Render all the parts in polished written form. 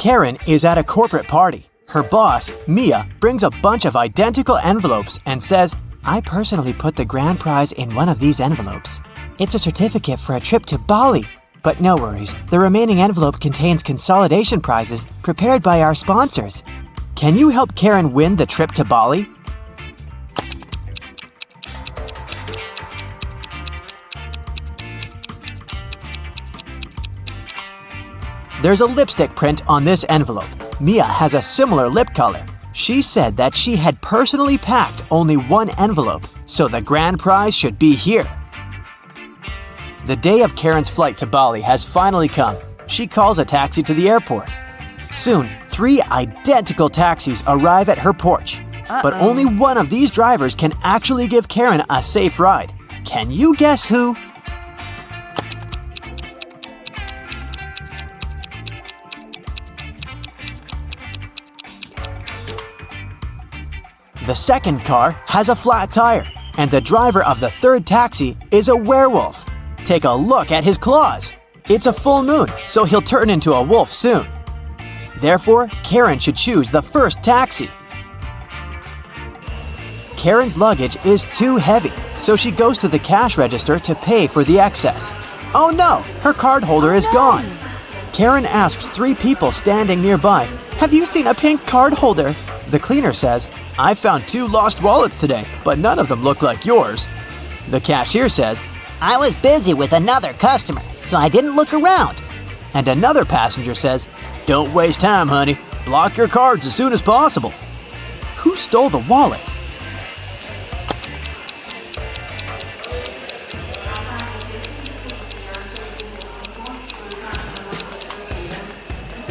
Karen is at a corporate party. Her boss, Mia, brings a bunch of identical envelopes and says, "I personally put the grand prize in one of these envelopes. It's a certificate for a trip to Bali. But no worries, the remaining envelope contains consolidation prizes prepared by our sponsors. Can you help Karen win the trip to Bali?" There's a lipstick print on this envelope. Mia has a similar lip color. She said that she had personally packed only one envelope, so the grand prize should be here. The day of Karen's flight to Bali has finally come. She calls a taxi to the airport. Soon, 3 identical taxis arrive at her porch. But only one of these drivers can actually give Karen a safe ride. Can you guess who? The second car has a flat tire, and the driver of the third taxi is a werewolf. Take a look at his claws. It's a full moon, so he'll turn into a wolf soon. Therefore, Karen should choose the first taxi. Karen's luggage is too heavy, so she goes to the cash register to pay for the excess. Oh no, her card holder is gone. Karen asks 3 people standing nearby, "Have you seen a pink card holder?" The cleaner says, "I found 2 lost wallets today, but none of them look like yours." The cashier says, "I was busy with another customer, so I didn't look around." And another passenger says, "Don't waste time, honey. Block your cards as soon as possible." Who stole the wallet?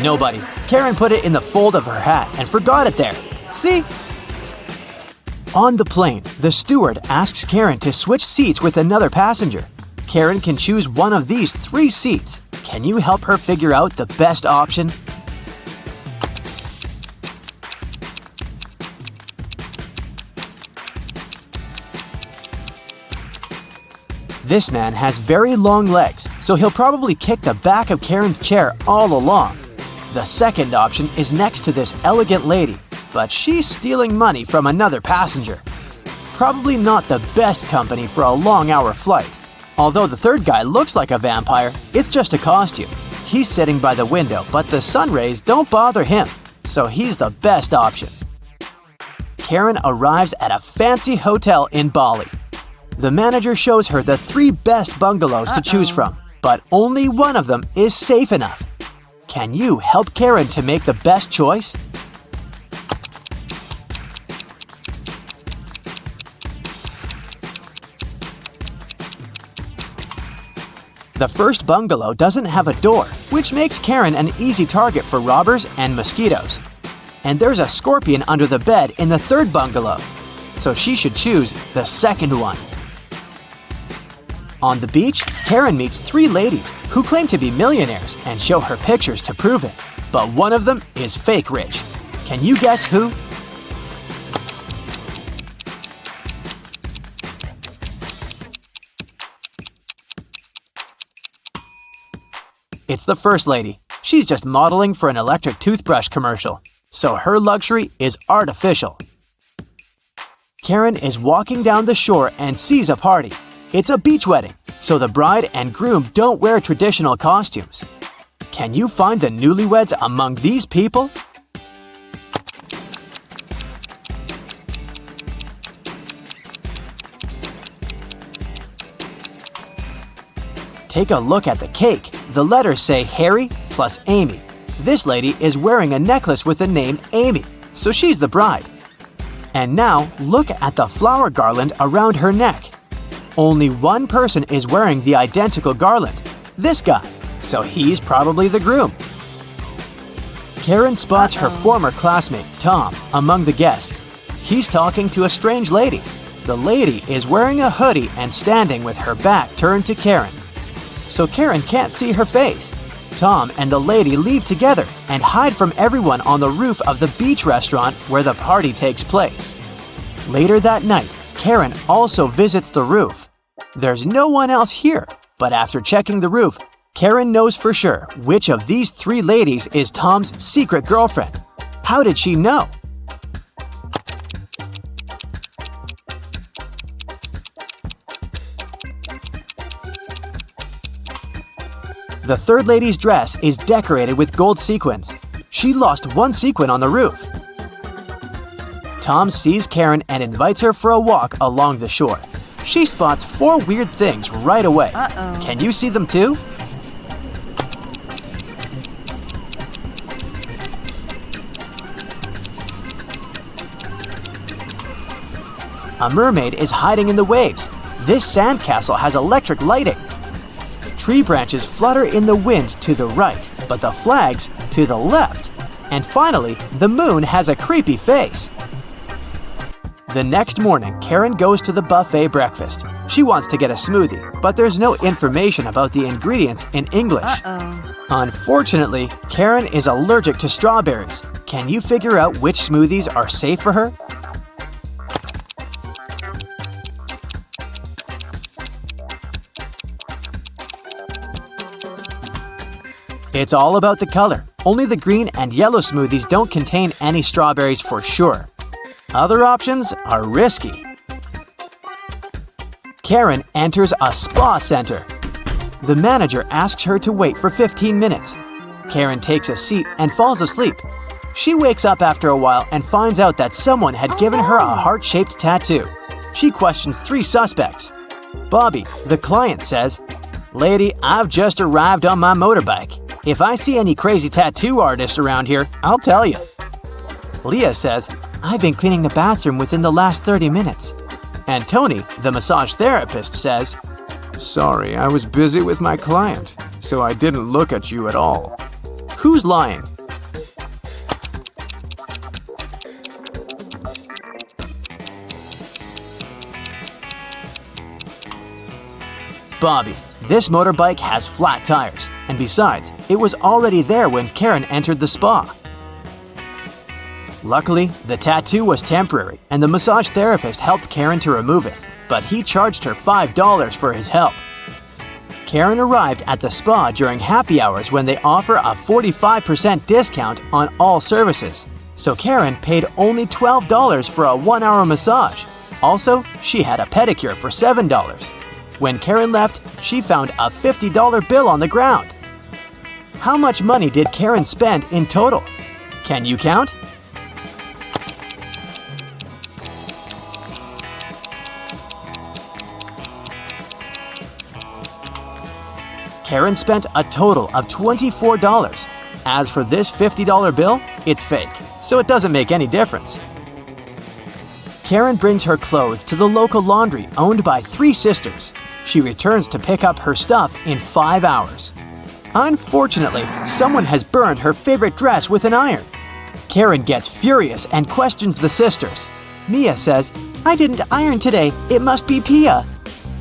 Nobody. Karen put it in the fold of her hat and forgot it there. See? On the plane, the steward asks Karen to switch seats with another passenger. Karen can choose one of these 3 seats. Can you help her figure out the best option? This man has very long legs, so he'll probably kick the back of Karen's chair all along. The second option is next to this elegant lady, but she's stealing money from another passenger. Probably not the best company for a long-hour flight. Although the third guy looks like a vampire, it's just a costume. He's sitting by the window, but the sun rays don't bother him, so he's the best option. Karen arrives at a fancy hotel in Bali. The manager shows her the 3 best bungalows to choose from, but only one of them is safe enough. Can you help Karen to make the best choice? The first bungalow doesn't have a door, which makes Karen an easy target for robbers and mosquitoes. And there's a scorpion under the bed in the third bungalow, so she should choose the second one. On the beach, Karen meets 3 ladies who claim to be millionaires and show her pictures to prove it. But one of them is fake rich. Can you guess who? It's the first lady. She's just modeling for an electric toothbrush commercial, so her luxury is artificial. Karen is walking down the shore and sees a party. It's a beach wedding, so the bride and groom don't wear traditional costumes. Can you find the newlyweds among these people? Take a look at the cake. The letters say Harry plus Amy. This lady is wearing a necklace with the name Amy, so she's the bride. And now, look at the flower garland around her neck. Only one person is wearing the identical garland, this guy, so he's probably the groom. Karen spots her former classmate, Tom, among the guests. He's talking to a strange lady. The lady is wearing a hoodie and standing with her back turned to Karen, so Karen can't see her face. Tom and the lady leave together and hide from everyone on the roof of the beach restaurant where the party takes place. Later that night, Karen also visits the roof. There's no one else here, but after checking the roof, Karen knows for sure which of these three ladies is Tom's secret girlfriend. How did she know? The third lady's dress is decorated with gold sequins. She lost one sequin on the roof. Tom sees Karen and invites her for a walk along the shore. She spots four weird things right away. Can you see them too? A mermaid is hiding in the waves. This sandcastle has electric lighting. Tree branches flutter in the wind to the right, but the flags to the left. And finally, the moon has a creepy face. The next morning, Karen goes to the buffet breakfast. She wants to get a smoothie, but there's no information about the ingredients in English. Unfortunately, Karen is allergic to strawberries. Can you figure out which smoothies are safe for her? It's all about the color. Only the green and yellow smoothies don't contain any strawberries for sure. Other options are risky. Karen enters a spa center. The manager asks her to wait for 15 minutes. Karen takes a seat and falls asleep. She wakes up after a while and finds out that someone had given her a heart-shaped tattoo. She questions three suspects. Bobby, the client, says, "Lady, I've just arrived on my motorbike. If I see any crazy tattoo artists around here, I'll tell you." Leah says, "I've been cleaning the bathroom within the last 30 minutes. And Tony, the massage therapist, says, "Sorry, I was busy with my client, so I didn't look at you at all." Who's lying? Bobby. This motorbike has flat tires, and besides, it was already there when Karen entered the spa. Luckily, the tattoo was temporary, and the massage therapist helped Karen to remove it, but he charged her $5 for his help. Karen arrived at the spa during happy hours when they offer a 45% discount on all services, so Karen paid only $12 for a 1-hour massage. Also, she had a pedicure for $7. When Karen left, she found a $50 bill on the ground. How much money did Karen spend in total? Can you count? Karen spent a total of $24. As for this $50 bill, it's fake, so it doesn't make any difference. Karen brings her clothes to the local laundry owned by three sisters. She returns to pick up her stuff in 5 hours. Unfortunately, someone has burned her favorite dress with an iron. Karen gets furious and questions the sisters. Mia says, "I didn't iron today. It must be Pia."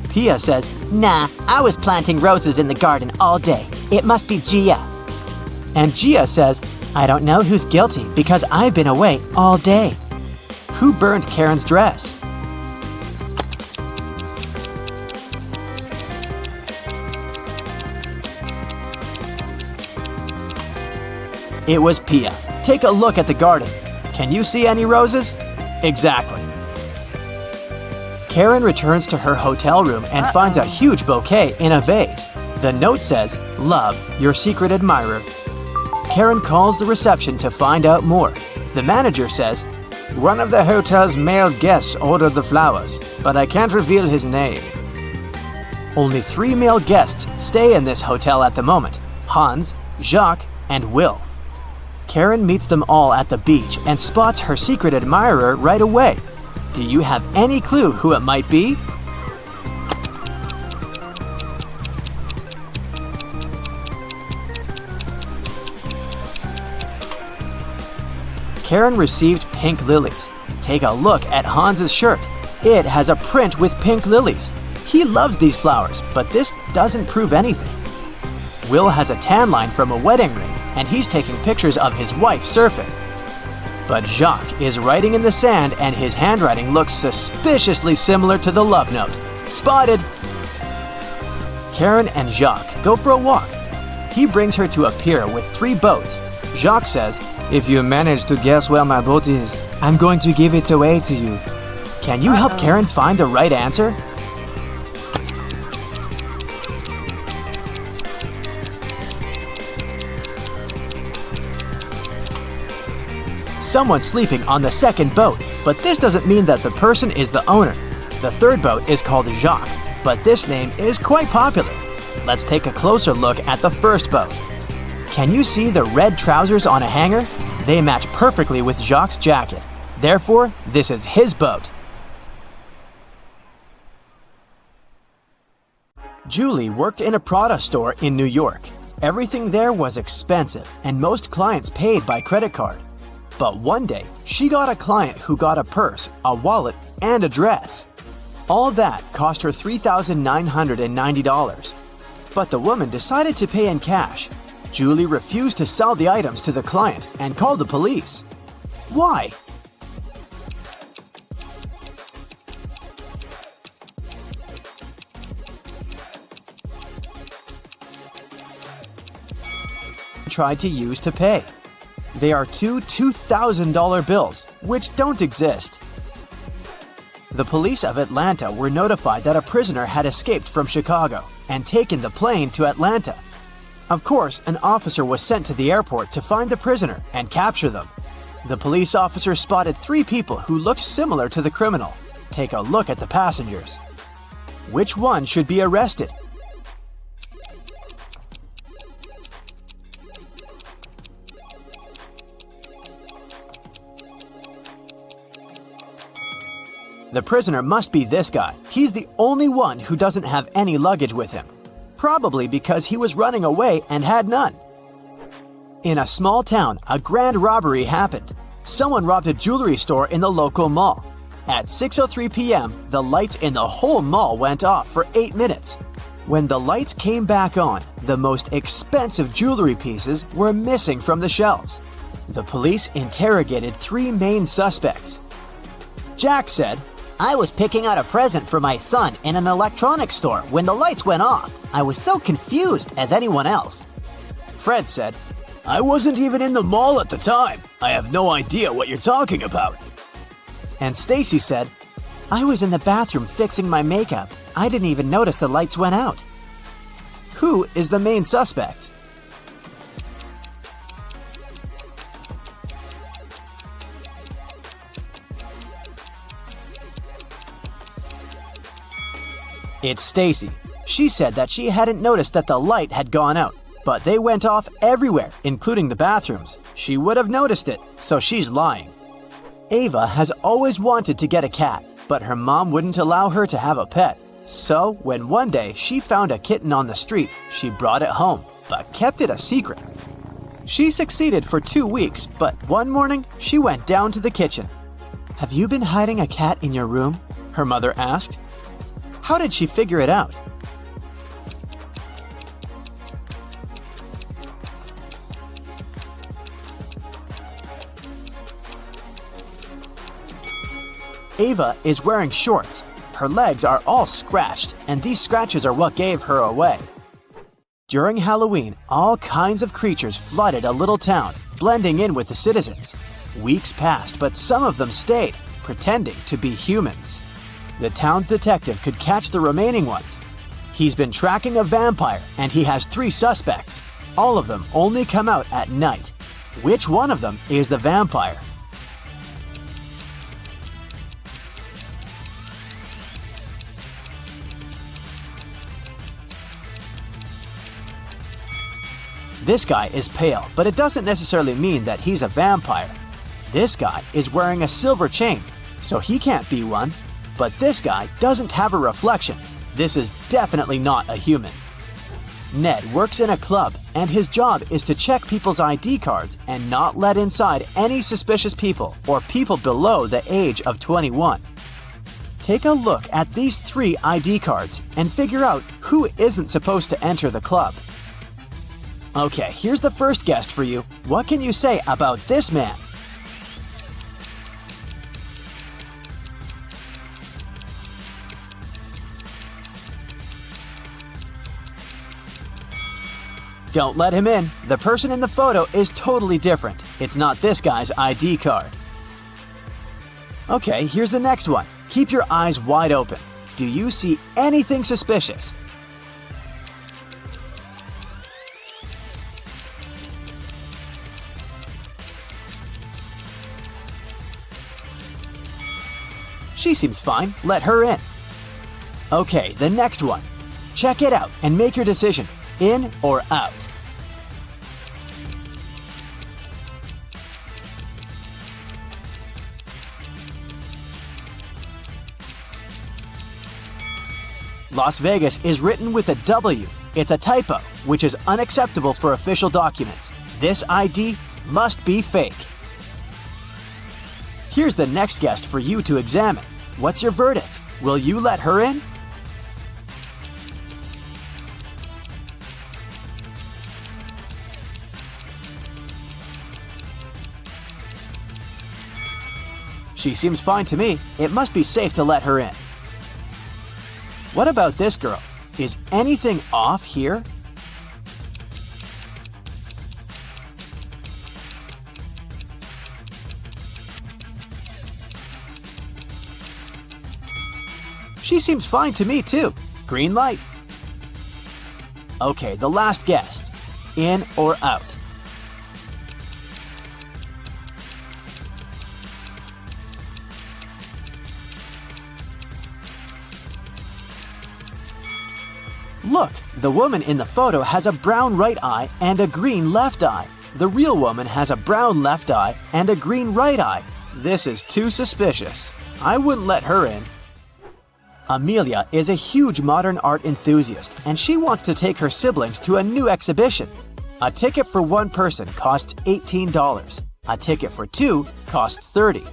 Pia says, Nah, I was planting roses in the garden all day. It must be Gia. and Gia says, "I don't know who's guilty because I've been away all day." Who burned Karen's dress? It was Pia. Take a look at the garden. Can you see any roses? Exactly. Karen returns to her hotel room and finds a huge bouquet in a vase. The note says, "Love, your secret admirer." Karen calls the reception to find out more. The manager says, "One of the hotel's male guests ordered the flowers, but I can't reveal his name." Only 3 male guests stay in this hotel at the moment: Hans, Jacques, and Will. Karen meets them all at the beach and spots her secret admirer right away. Do you have any clue who it might be? Karen received pink lilies. Take a look at Hans's shirt. It has a print with pink lilies. He loves these flowers, but this doesn't prove anything. Will has a tan line from a wedding ring, and he's taking pictures of his wife surfing. But Jacques is writing in the sand, and his handwriting looks suspiciously similar to the love note. Spotted! Karen and Jacques go for a walk. He brings her to a pier with 3 boats. Jacques says, "If you manage to guess where my boat is, I'm going to give it away to you." Can you help Karen find the right answer? Someone's sleeping on the second boat, but this doesn't mean that the person is the owner. The third boat is called Jacques, but this name is quite popular. Let's take a closer look at the first boat. Can you see the red trousers on a hanger? They match perfectly with Jacques' jacket. Therefore, this is his boat. Julie worked in a Prada store in New York. Everything there was expensive, and most clients paid by credit card. But one day, she got a client who got a purse, a wallet, and a dress. All that cost her $3,990. But the woman decided to pay in cash. Julie refused to sell the items to the client and called the police. Why? Tried to use to pay. They are two $2,000 bills, which don't exist. The police of Atlanta were notified that a prisoner had escaped from Chicago and taken the plane to Atlanta. Of course, an officer was sent to the airport to find the prisoner and capture them. The police officer spotted 3 people who looked similar to the criminal. Take a look at the passengers. Which one should be arrested? The prisoner must be this guy. He's the only one who doesn't have any luggage with him. Probably because he was running away and had none. In a small town, a grand robbery happened. Someone robbed a jewelry store in the local mall. At 6:03 p.m., the lights in the whole mall went off for 8 minutes. When the lights came back on, the most expensive jewelry pieces were missing from the shelves. The police interrogated 3 main suspects. Jack said, I was picking out a present for my son in an electronics store when the lights went off. I was so confused as anyone else. Fred said, "I wasn't even in the mall at the time. I have no idea what you're talking about." And Stacy said, "I was in the bathroom fixing my makeup. I didn't even notice the lights went out." Who is the main suspect? It's Stacy. She said that she hadn't noticed that the light had gone out, but they went off everywhere, including the bathrooms. She would have noticed it, so she's lying. Ava has always wanted to get a cat, but her mom wouldn't allow her to have a pet. So, when one day she found a kitten on the street, she brought it home, but kept it a secret. She succeeded for 2 weeks, but one morning she went down to the kitchen. "Have you been hiding a cat in your room?" her mother asked. How did she figure it out? Ava is wearing shorts. Her legs are all scratched, and these scratches are what gave her away. During Halloween, all kinds of creatures flooded a little town, blending in with the citizens. Weeks passed, but some of them stayed, pretending to be humans. The town's detective could catch the remaining ones. He's been tracking a vampire, and he has 3 suspects. All of them only come out at night. Which one of them is the vampire? This guy is pale, but it doesn't necessarily mean that he's a vampire. This guy is wearing a silver chain, so he can't be one. But this guy doesn't have a reflection. This is definitely not a human. Ned works in a club, and his job is to check people's ID cards and not let inside any suspicious people or people below the age of 21. Take a look at these 3 ID cards and figure out who isn't supposed to enter the club. Okay, here's the first guest for you. What can you say about this man? Don't let him in. The person in the photo is totally different. It's not this guy's ID card. Okay, here's the next one. Keep your eyes wide open. Do you see anything suspicious? She seems fine. Let her in. Okay, the next one. Check it out and make your decision. In or out? Las Vegas is written with a W. It's a typo, which is unacceptable for official documents. This ID must be fake. Here's the next guest for you to examine. What's your verdict? Will you let her in? She seems fine to me. It must be safe to let her in. What about this girl? Is anything off here? She seems fine to me too. Green light. Okay, the last guest. In or out? Look, the woman in the photo has a brown right eye and a green left eye. The real woman has a brown left eye and a green right eye. This is too suspicious. I wouldn't let her in. Amelia is a huge modern art enthusiast, and she wants to take her siblings to a new exhibition. A ticket for one person costs $18. A ticket for two costs $30.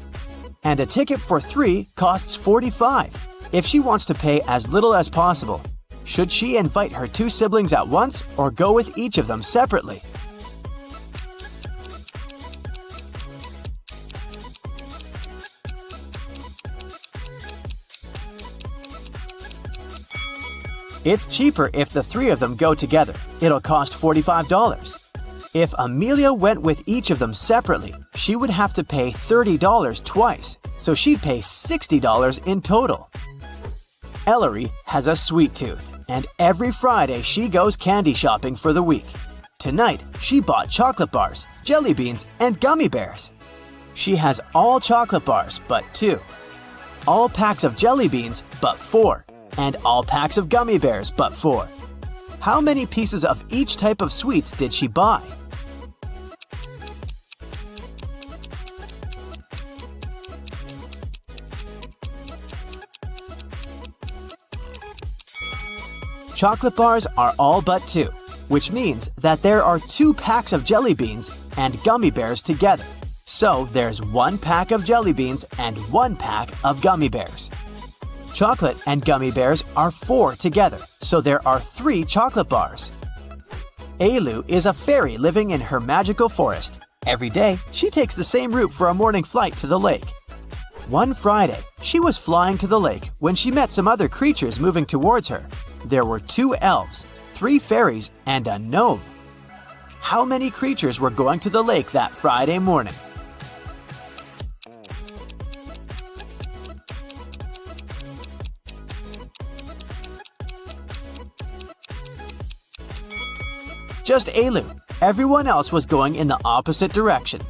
And a ticket for three costs $45. If she wants to pay as little as possible, should she invite her two siblings at once or go with each of them separately? It's cheaper if the three of them go together. It'll cost $45. If Amelia went with each of them separately, she would have to pay $30 twice, so she'd pay $60 in total. Ellery has a sweet tooth, and every Friday she goes candy shopping for the week. Tonight, she bought chocolate bars, jelly beans, and gummy bears. She has all chocolate bars but 2, all packs of jelly beans but 4, and all packs of gummy bears but 4. How many pieces of each type of sweets did she buy? Chocolate bars are all but 2, which means that there are 2 packs of jelly beans and gummy bears together. So there's 1 pack of jelly beans and 1 pack of gummy bears. Chocolate and gummy bears are 4 together, so there are 3 chocolate bars. Ailu is a fairy living in her magical forest. Every day, she takes the same route for a morning flight to the lake. One Friday, she was flying to the lake when she met some other creatures moving towards her. There were 2 elves, 3 fairies, and a gnome. How many creatures were going to the lake that Friday morning? Just Ailu. Everyone else was going in the opposite direction.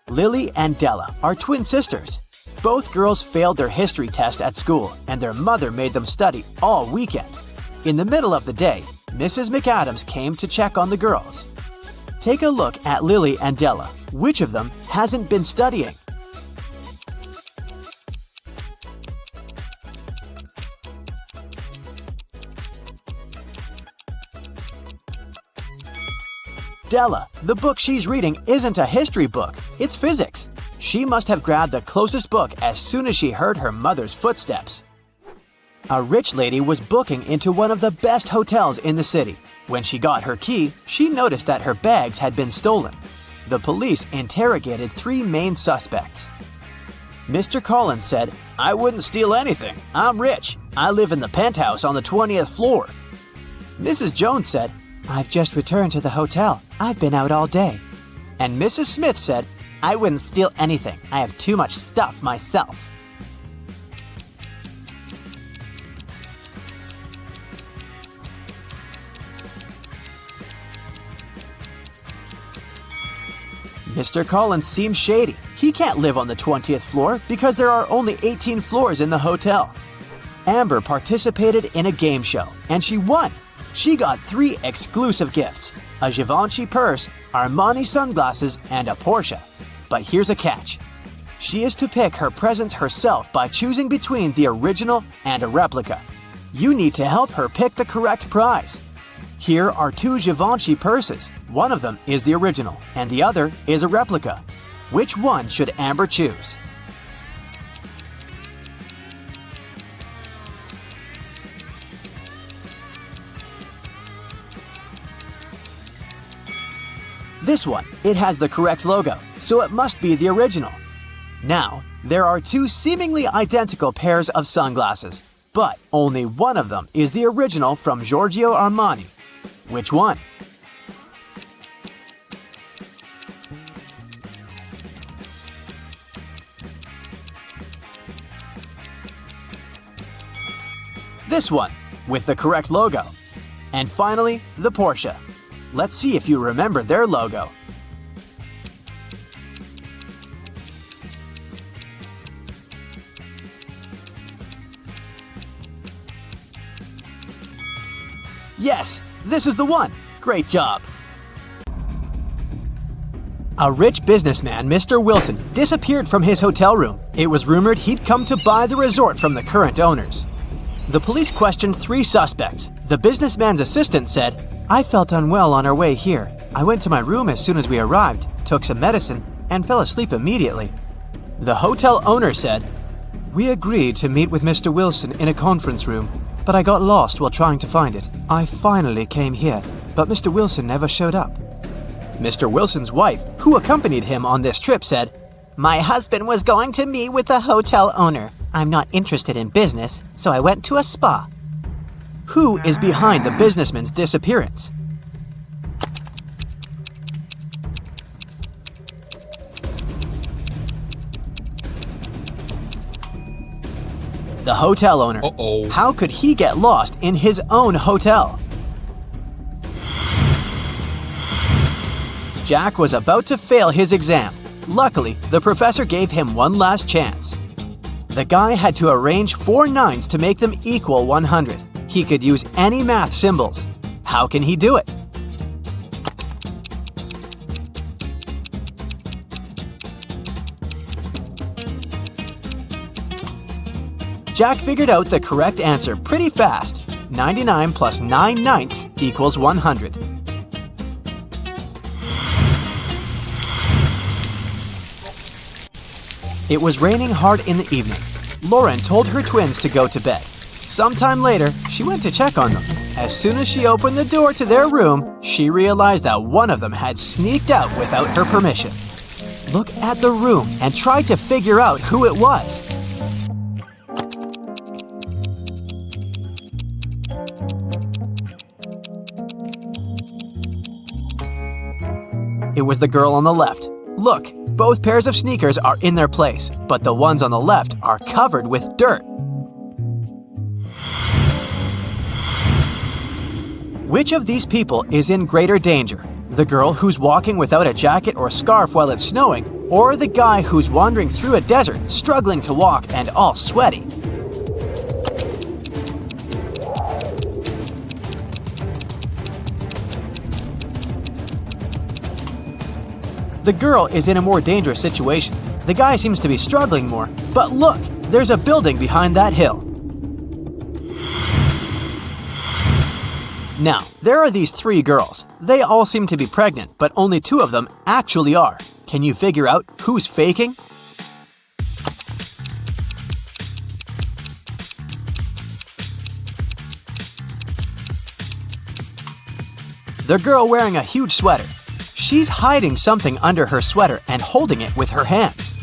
Lily and Della are twin sisters. Both girls failed their history test at school, and their mother made them study all weekend. In the middle of the day, Mrs. McAdams came to check on the girls. Take a look at Lily and Della. Which of them hasn't been studying? Della, the book she's reading isn't a history book, it's physics. She must have grabbed the closest book as soon as she heard her mother's footsteps. A rich lady was booking into one of the best hotels in the city. When she got her key, she noticed that her bags had been stolen. The police interrogated 3 main suspects. Mr. Collins said, "I wouldn't steal anything. I'm rich. I live in the penthouse on the 20th floor." Mrs. Jones said, I've just returned to the hotel. I've been out all day. And Mrs. Smith said, I wouldn't steal anything. I have too much stuff myself. Mr. Collins seems shady. He can't live on the 20th floor because there are only 18 floors in the hotel. Amber participated in a game show and she won. She got 3 exclusive gifts: a Givenchy purse, Armani sunglasses, and a Porsche. But here's a catch. She is to pick her presents herself by choosing between the original and a replica. You need to help her pick the correct prize. Here are 2 Givenchy purses. One of them is the original, and the other is a replica. Which one should Amber choose? This one, it has the correct logo, so it must be the original. Now, there are 2 seemingly identical pairs of sunglasses, but only one of them is the original from Giorgio Armani. Which one? This one, with the correct logo. And finally, the Porsche. Let's see if you remember their logo. Yes, this is the one. Great job. A rich businessman, Mr. Wilson, disappeared from his hotel room. It was rumored he'd come to buy the resort from the current owners. The police questioned 3 suspects. The businessman's assistant said, I felt unwell on our way here. I went to my room as soon as we arrived, took some medicine, and fell asleep immediately. The hotel owner said, We agreed to meet with Mr. Wilson in a conference room, but I got lost while trying to find it. I finally came here, but Mr. Wilson never showed up. Mr. Wilson's wife, who accompanied him on this trip, said, My husband was going to meet with the hotel owner. I'm not interested in business, so I went to a spa. Who is behind the businessman's disappearance? The hotel owner. Uh-oh. How could he get lost in his own hotel? Jack was about to fail his exam. Luckily, the professor gave him one last chance. The guy had to arrange 4 9s to make them equal 100. He could use any math symbols. How can he do it? Jack figured out the correct answer pretty fast. 99 plus 9 ninths equals 100. It was raining hard in the evening. Lauren told her twins to go to bed. Sometime later, she went to check on them. As soon as she opened the door to their room, she realized that one of them had sneaked out without her permission. Look at the room and try to figure out who it was. It was the girl on the left. Look, both pairs of sneakers are in their place, but the ones on the left are covered with dirt. Which of these people is in greater danger? The girl who's walking without a jacket or scarf while it's snowing, or the guy who's wandering through a desert, struggling to walk and all sweaty? The girl is in a more dangerous situation. The guy seems to be struggling more, but look, there's a building behind that hill. Now, there are these 3 girls. They all seem to be pregnant, but only 2 of them actually are. Can you figure out who's faking? The girl wearing a huge sweater. She's hiding something under her sweater and holding it with her hands.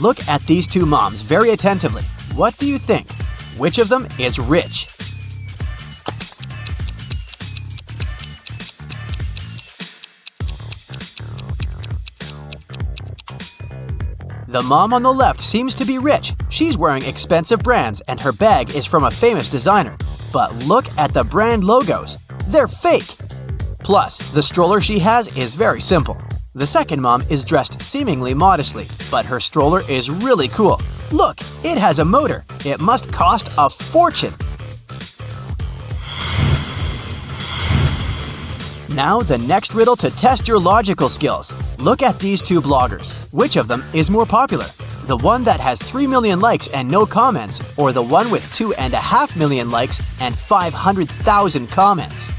Look at these 2 moms very attentively. What do you think? Which of them is rich? The mom on the left seems to be rich. She's wearing expensive brands and her bag is from a famous designer. But look at the brand logos. They're fake. Plus, the stroller she has is very simple. The second mom is dressed seemingly modestly, but her stroller is really cool. Look, it has a motor. It must cost a fortune. Now the next riddle to test your logical skills. Look at these two bloggers. Which of them is more popular? The one that has 3 million likes and no comments, or the one with 2.5 million likes and 500,000 comments?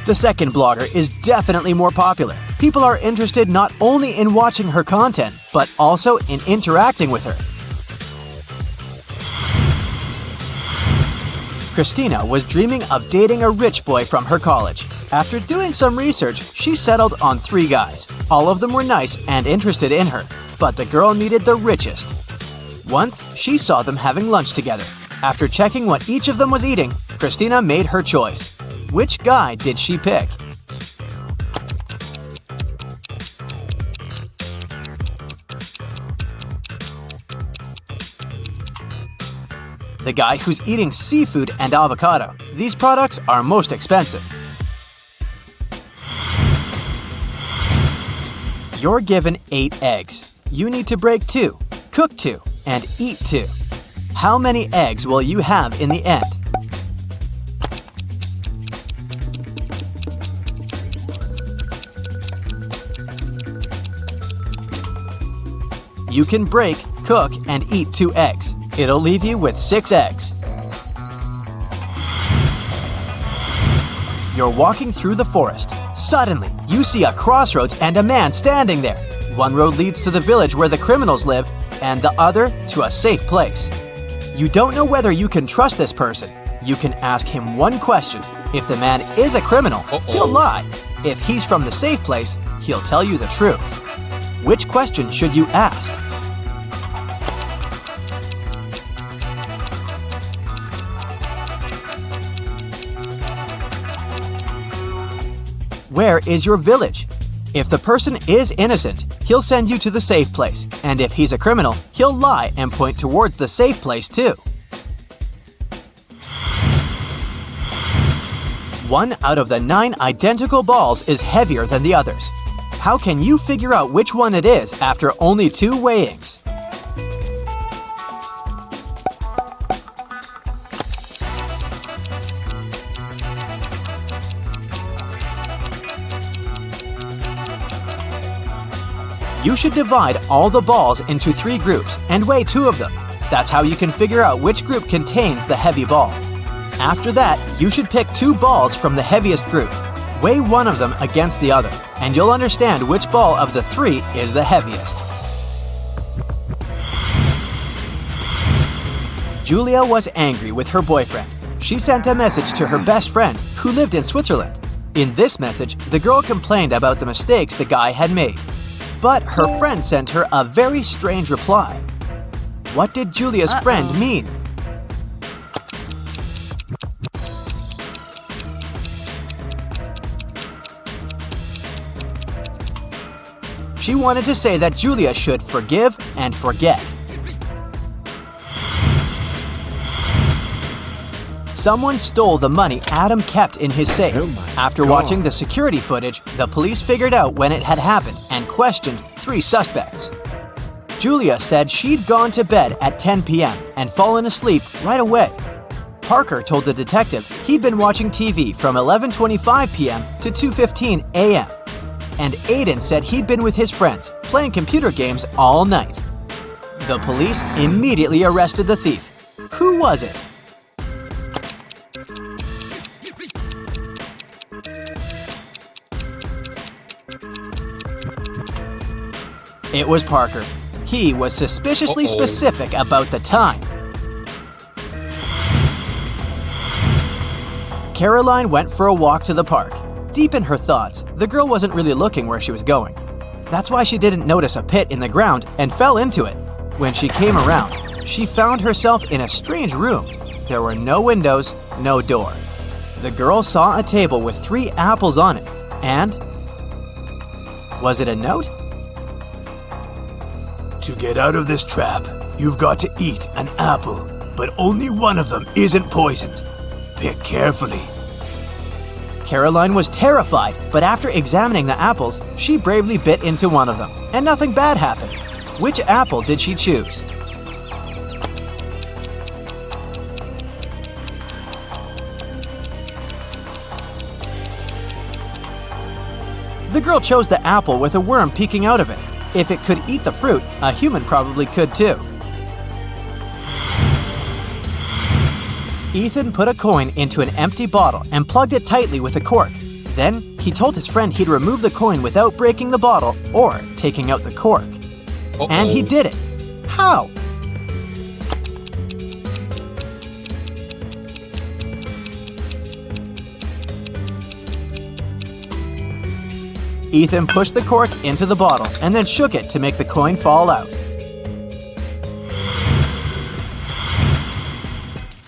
The second blogger is definitely more popular. People are interested not only in watching her content, but also in interacting with her. Christina was dreaming of dating a rich boy from her college. After doing some research, she settled on 3 guys. All of them were nice and interested in her, but the girl needed the richest. Once, she saw them having lunch together. After checking what each of them was eating, Christina made her choice. Which guy did she pick? The guy who's eating seafood and avocado. These products are most expensive. You're given 8 eggs. You need to break 2, cook 2, and eat 2. How many eggs will you have in the end? You can break, cook, and eat 2 eggs. It'll leave you with 6 eggs. You're walking through the forest. Suddenly, you see a crossroads and a man standing there. One road leads to the village where the criminals live, and the other to a safe place. You don't know whether you can trust this person. You can ask him one question. If the man is a criminal, he'll lie. If he's from the safe place, he'll tell you the truth. Which question should you ask? Where is your village? If the person is innocent, he'll send you to the safe place. And if he's a criminal, he'll lie and point towards the safe place too. 1 out of the 9 identical balls is heavier than the others. How can you figure out which one it is after only 2 weighings? You should divide all the balls into 3 groups and weigh 2 of them. That's how you can figure out which group contains the heavy ball. After that, you should pick 2 balls from the heaviest group. Weigh one of them against the other, and you'll understand which ball of the 3 is the heaviest. Julia was angry with her boyfriend. She sent a message to her best friend, who lived in Switzerland. In this message, the girl complained about the mistakes the guy had made. But her friend sent her a very strange reply. What did Julia's friend mean? She wanted to say that Julia should forgive and forget. Someone stole the money Adam kept in his safe. After watching the security footage, the police figured out when it had happened and questioned 3 suspects. Julia said she'd gone to bed at 10 p.m. and fallen asleep right away. Parker told the detective he'd been watching TV from 11:25 p.m. to 2:15 a.m. And Aiden said he'd been with his friends, playing computer games all night. The police immediately arrested the thief. Who was it? It was Parker. He was suspiciously specific about the time. Caroline went for a walk to the park. Deep in her thoughts, the girl wasn't really looking where she was going. That's why she didn't notice a pit in the ground and fell into it. When she came around, she found herself in a strange room. There were no windows, no door. The girl saw a table with 3 apples on it, and... was it a note? To get out of this trap, you've got to eat an apple, but only one of them isn't poisoned. Pick carefully. Caroline was terrified, but after examining the apples, she bravely bit into one of them, and nothing bad happened. Which apple did she choose? The girl chose the apple with a worm peeking out of it. If it could eat the fruit, a human probably could too. Ethan put a coin into an empty bottle and plugged it tightly with a cork. Then, he told his friend he'd remove the coin without breaking the bottle or taking out the cork. Uh-oh. And he did it. How? Ethan pushed the cork into the bottle and then shook it to make the coin fall out.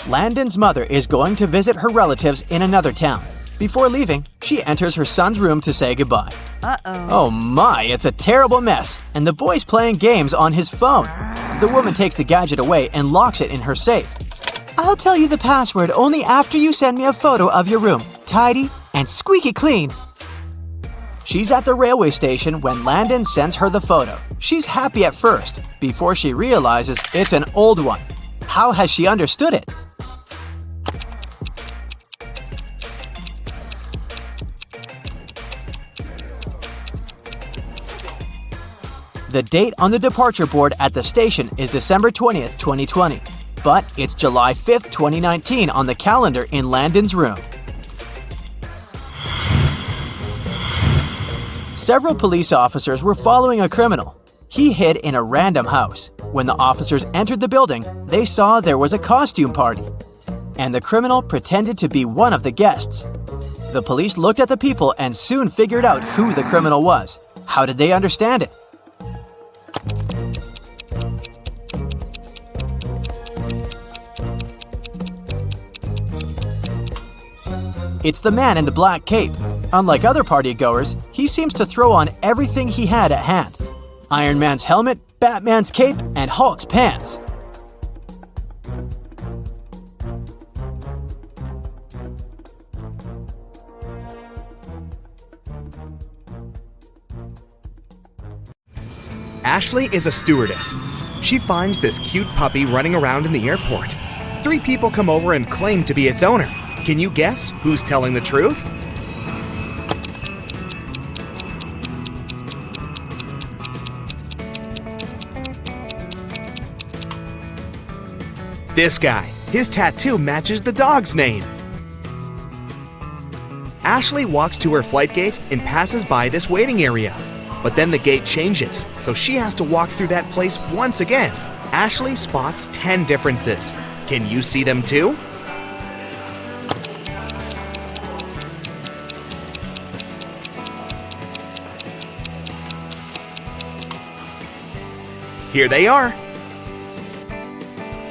Landon's mother is going to visit her relatives in another town. Before leaving, she enters her son's room to say goodbye. Uh-oh. Oh my, it's a terrible mess, and the boy's playing games on his phone. The woman takes the gadget away and locks it in her safe. I'll tell you the password only after you send me a photo of your room, tidy and squeaky clean. She's at the railway station when Landon sends her the photo. She's happy at first, before she realizes it's an old one. How has she understood it? The date on the departure board at the station is December 20th, 2020. But it's July 5th, 2019 on the calendar in Landon's room. Several police officers were following a criminal. He hid in a random house. When the officers entered the building, they saw there was a costume party. And the criminal pretended to be one of the guests. The police looked at the people and soon figured out who the criminal was. How did they understand it? It's the man in the black cape. Unlike other partygoers, he seems to throw on everything he had at hand. Iron Man's helmet, Batman's cape, and Hulk's pants. Ashley is a stewardess. She finds this cute puppy running around in the airport. 3 people come over and claim to be its owner. Can you guess who's telling the truth? This guy. His tattoo matches the dog's name. Ashley walks to her flight gate and passes by this waiting area. But then the gate changes, so she has to walk through that place once again. Ashley spots 10 differences. Can you see them too? Here they are.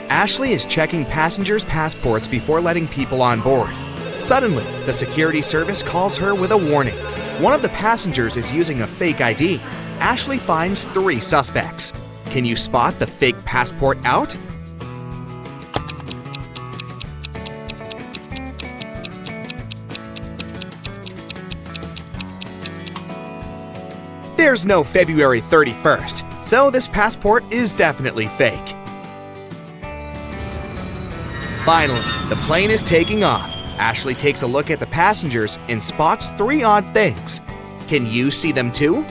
Ashley is checking passengers' passports before letting people on board. Suddenly, the security service calls her with a warning. One of the passengers is using a fake ID. Ashley finds 3 suspects. Can you spot the fake passport out? There's no February 31st, so this passport is definitely fake. Finally, the plane is taking off. Ashley takes a look at the passengers and spots 3 odd things. Can you see them too?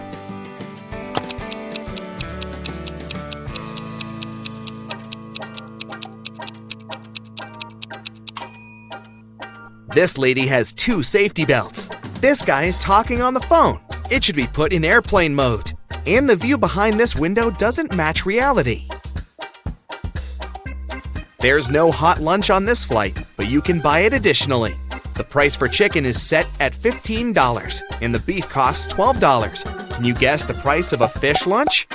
This lady has 2 safety belts. This guy is talking on the phone. It should be put in airplane mode. And the view behind this window doesn't match reality. There's no hot lunch on this flight, but you can buy it additionally. The price for chicken is set at $15, and the beef costs $12. Can you guess the price of a fish lunch?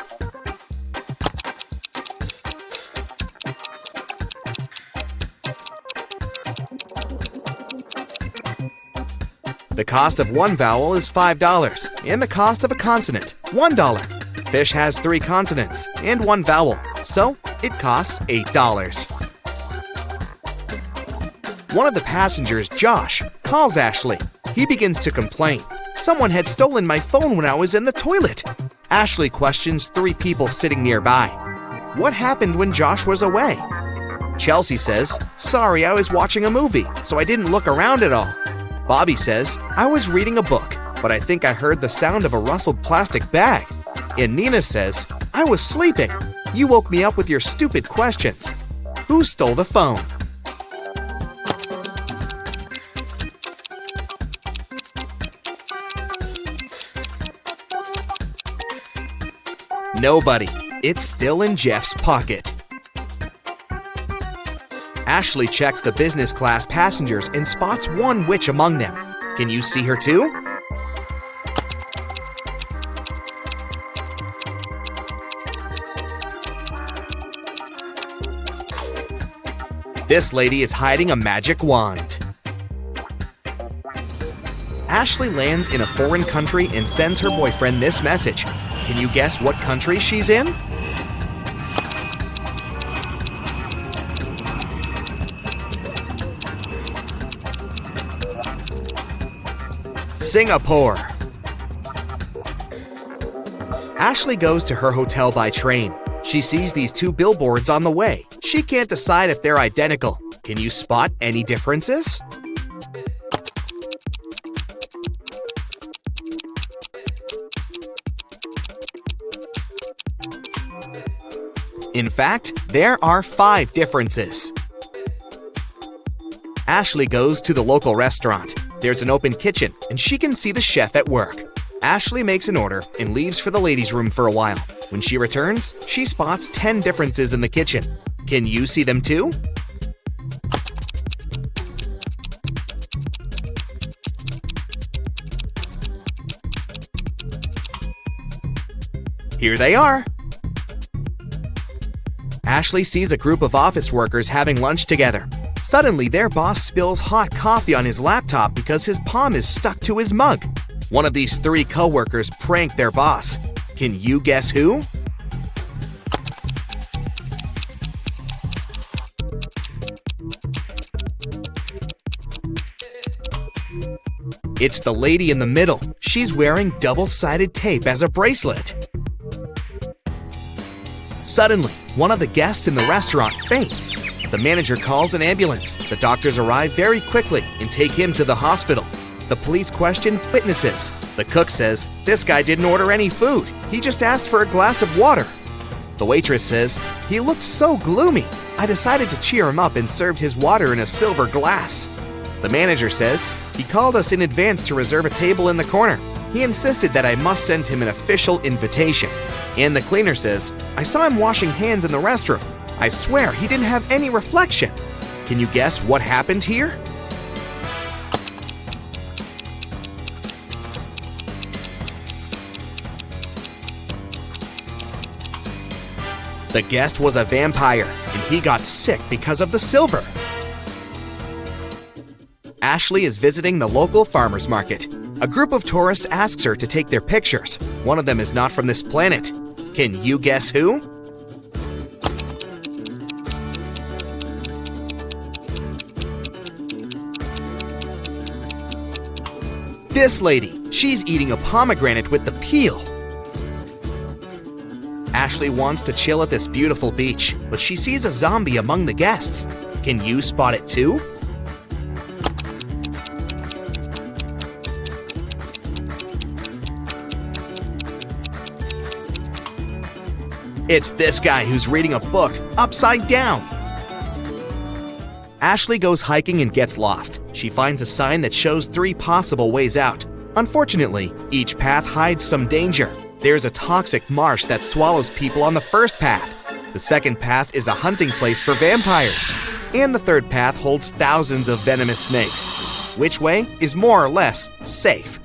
The cost of one vowel is $5, and the cost of a consonant, $1. Fish has 3 consonants and 1 vowel, so it costs $8. One of the passengers, Josh, calls Ashley. He begins to complain. Someone had stolen my phone when I was in the toilet. Ashley questions 3 people sitting nearby. What happened when Josh was away? Chelsea says, sorry, I was watching a movie, so I didn't look around at all. Bobby says, I was reading a book, but I think I heard the sound of a rustled plastic bag. And Nina says, I was sleeping. You woke me up with your stupid questions. Who stole the phone? Nobody. It's still in Jeff's pocket. Ashley checks the business class passengers and spots one witch among them. Can you see her too? This lady is hiding a magic wand. Ashley lands in a foreign country and sends her boyfriend this message. Can you guess what country she's in? Singapore. Ashley goes to her hotel by train. She sees these 2 billboards on the way. She can't decide if they're identical. Can you spot any differences? In fact, there are 5 differences. Ashley goes to the local restaurant. There's an open kitchen, and she can see the chef at work. Ashley makes an order and leaves for the ladies' room for a while. When she returns, she spots 10 differences in the kitchen. Can you see them too? Here they are. Ashley sees a group of office workers having lunch together. Suddenly, their boss spills hot coffee on his laptop because his palm is stuck to his mug. One of these 3 co-workers prank their boss. Can you guess who? It's the lady in the middle. She's wearing double-sided tape as a bracelet. Suddenly, one of the guests in the restaurant faints. The manager calls an ambulance. The doctors arrive very quickly and take him to the hospital. The police question witnesses. The cook says, this guy didn't order any food. He just asked for a glass of water. The waitress says, he looked so gloomy. I decided to cheer him up and served his water in a silver glass. The manager says, he called us in advance to reserve a table in the corner. He insisted that I must send him an official invitation. And the cleaner says, I saw him washing hands in the restroom. I swear he didn't have any reflection. Can you guess what happened here? The guest was a vampire, and he got sick because of the silver. Ashley is visiting the local farmer's market. A group of tourists asks her to take their pictures. One of them is not from this planet. Can you guess who? This lady. She's eating a pomegranate with the peel. Ashley wants to chill at this beautiful beach, but she sees a zombie among the guests. Can you spot it too? It's this guy who's reading a book upside down. Ashley goes hiking and gets lost. She finds a sign that shows 3 possible ways out. Unfortunately, each path hides some danger. There's a toxic marsh that swallows people on the first path. The second path is a hunting place for vampires. And the third path holds thousands of venomous snakes. Which way is more or less safe?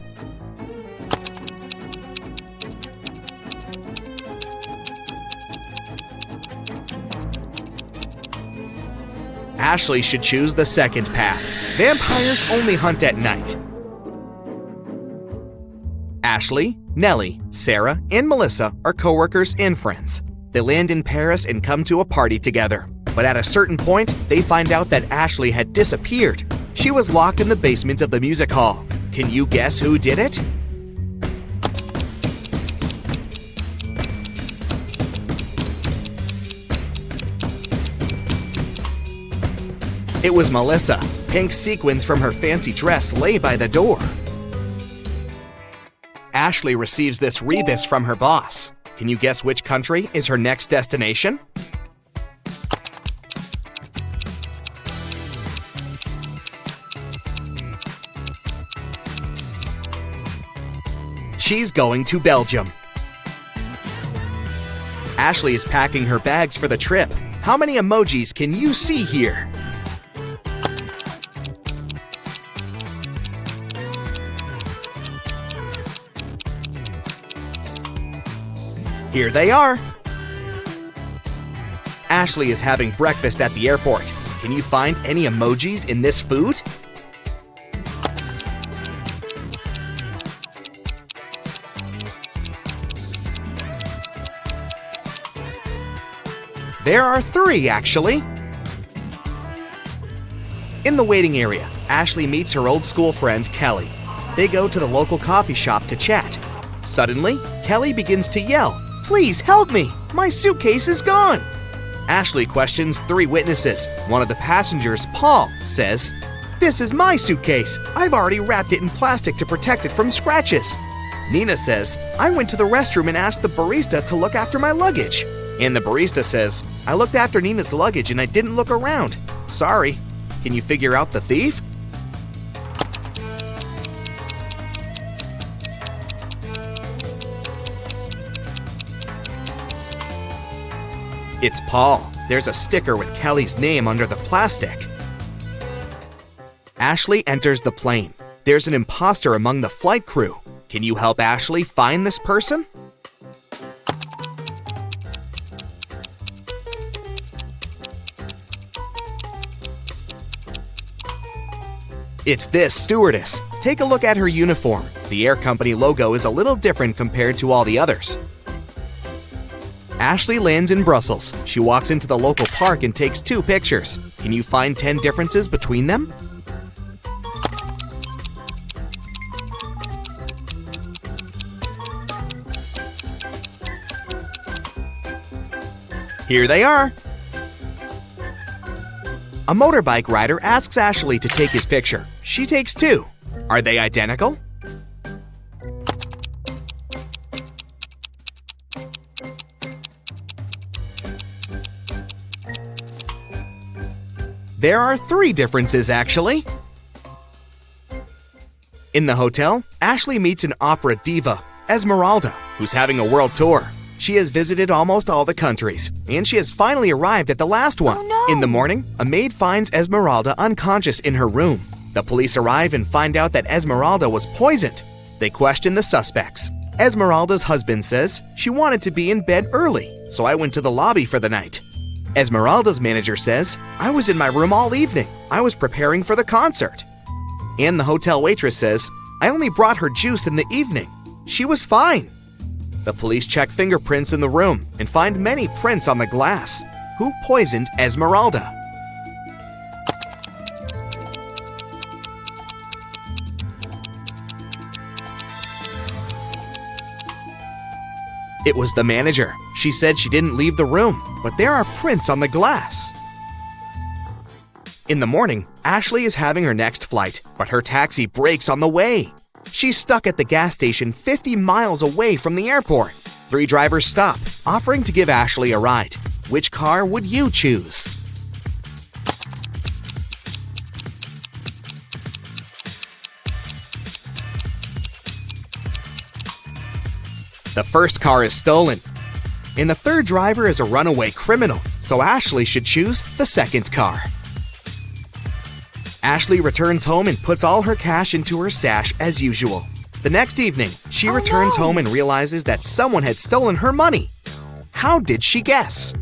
Ashley should choose the second path. Vampires only hunt at night. Ashley, Nellie, Sarah, and Melissa are coworkers and friends. They land in Paris and come to a party together. But at a certain point, they find out that Ashley had disappeared. She was locked in the basement of the music hall. Can you guess who did it? It was Melissa. Pink sequins from her fancy dress lay by the door. Ashley receives this rebus from her boss. Can you guess which country is her next destination? She's going to Belgium. Ashley is packing her bags for the trip. How many emojis can you see here? Here they are. Ashley is having breakfast at the airport. Can you find any emojis in this food? There are 3, actually. In the waiting area, Ashley meets her old school friend, Kelly. They go to the local coffee shop to chat. Suddenly, Kelly begins to yell, "Please help me! My suitcase is gone!" Ashley questions 3 witnesses. One of the passengers, Paul, says, "This is my suitcase. I've already wrapped it in plastic to protect it from scratches." Nina says, "I went to the restroom and asked the barista to look after my luggage." And the barista says, "I looked after Nina's luggage and I didn't look around. Sorry." Can you figure out the thief? It's Paul. There's a sticker with Kelly's name under the plastic. Ashley enters the plane. There's an imposter among the flight crew. Can you help Ashley find this person? It's this stewardess. Take a look at her uniform. The air company logo is a little different compared to all the others. Ashley lands in Brussels. She walks into the local park and takes 2 pictures. Can you find 10 differences between them? Here they are. A motorbike rider asks Ashley to take his picture. She takes 2. Are they identical? There are 3 differences, actually. In the hotel, Ashley meets an opera diva, Esmeralda, who's having a world tour. She has visited almost all the countries, and she has finally arrived at the last one. Oh, no. In the morning, a maid finds Esmeralda unconscious in her room. The police arrive and find out that Esmeralda was poisoned. They question the suspects. Esmeralda's husband says, "She wanted to be in bed early, so I went to the lobby for the night." Esmeralda's manager says, "I was in my room all evening. I was preparing for the concert." And the hotel waitress says, "I only brought her juice in the evening. She was fine." The police check fingerprints in the room and find many prints on the glass. Who poisoned Esmeralda? It was the manager. She said she didn't leave the room, but there are prints on the glass. In the morning, Ashley is having her next flight, but her taxi breaks on the way. She's stuck at the gas station 50 miles away from the airport. 3 drivers stop, offering to give Ashley a ride. Which car would you choose? The first car is stolen. And the 3rd driver is a runaway criminal, so Ashley should choose the 2nd car. Ashley returns home and puts all her cash into her stash as usual. The next evening, she returns home and realizes that someone had stolen her money. How did she guess?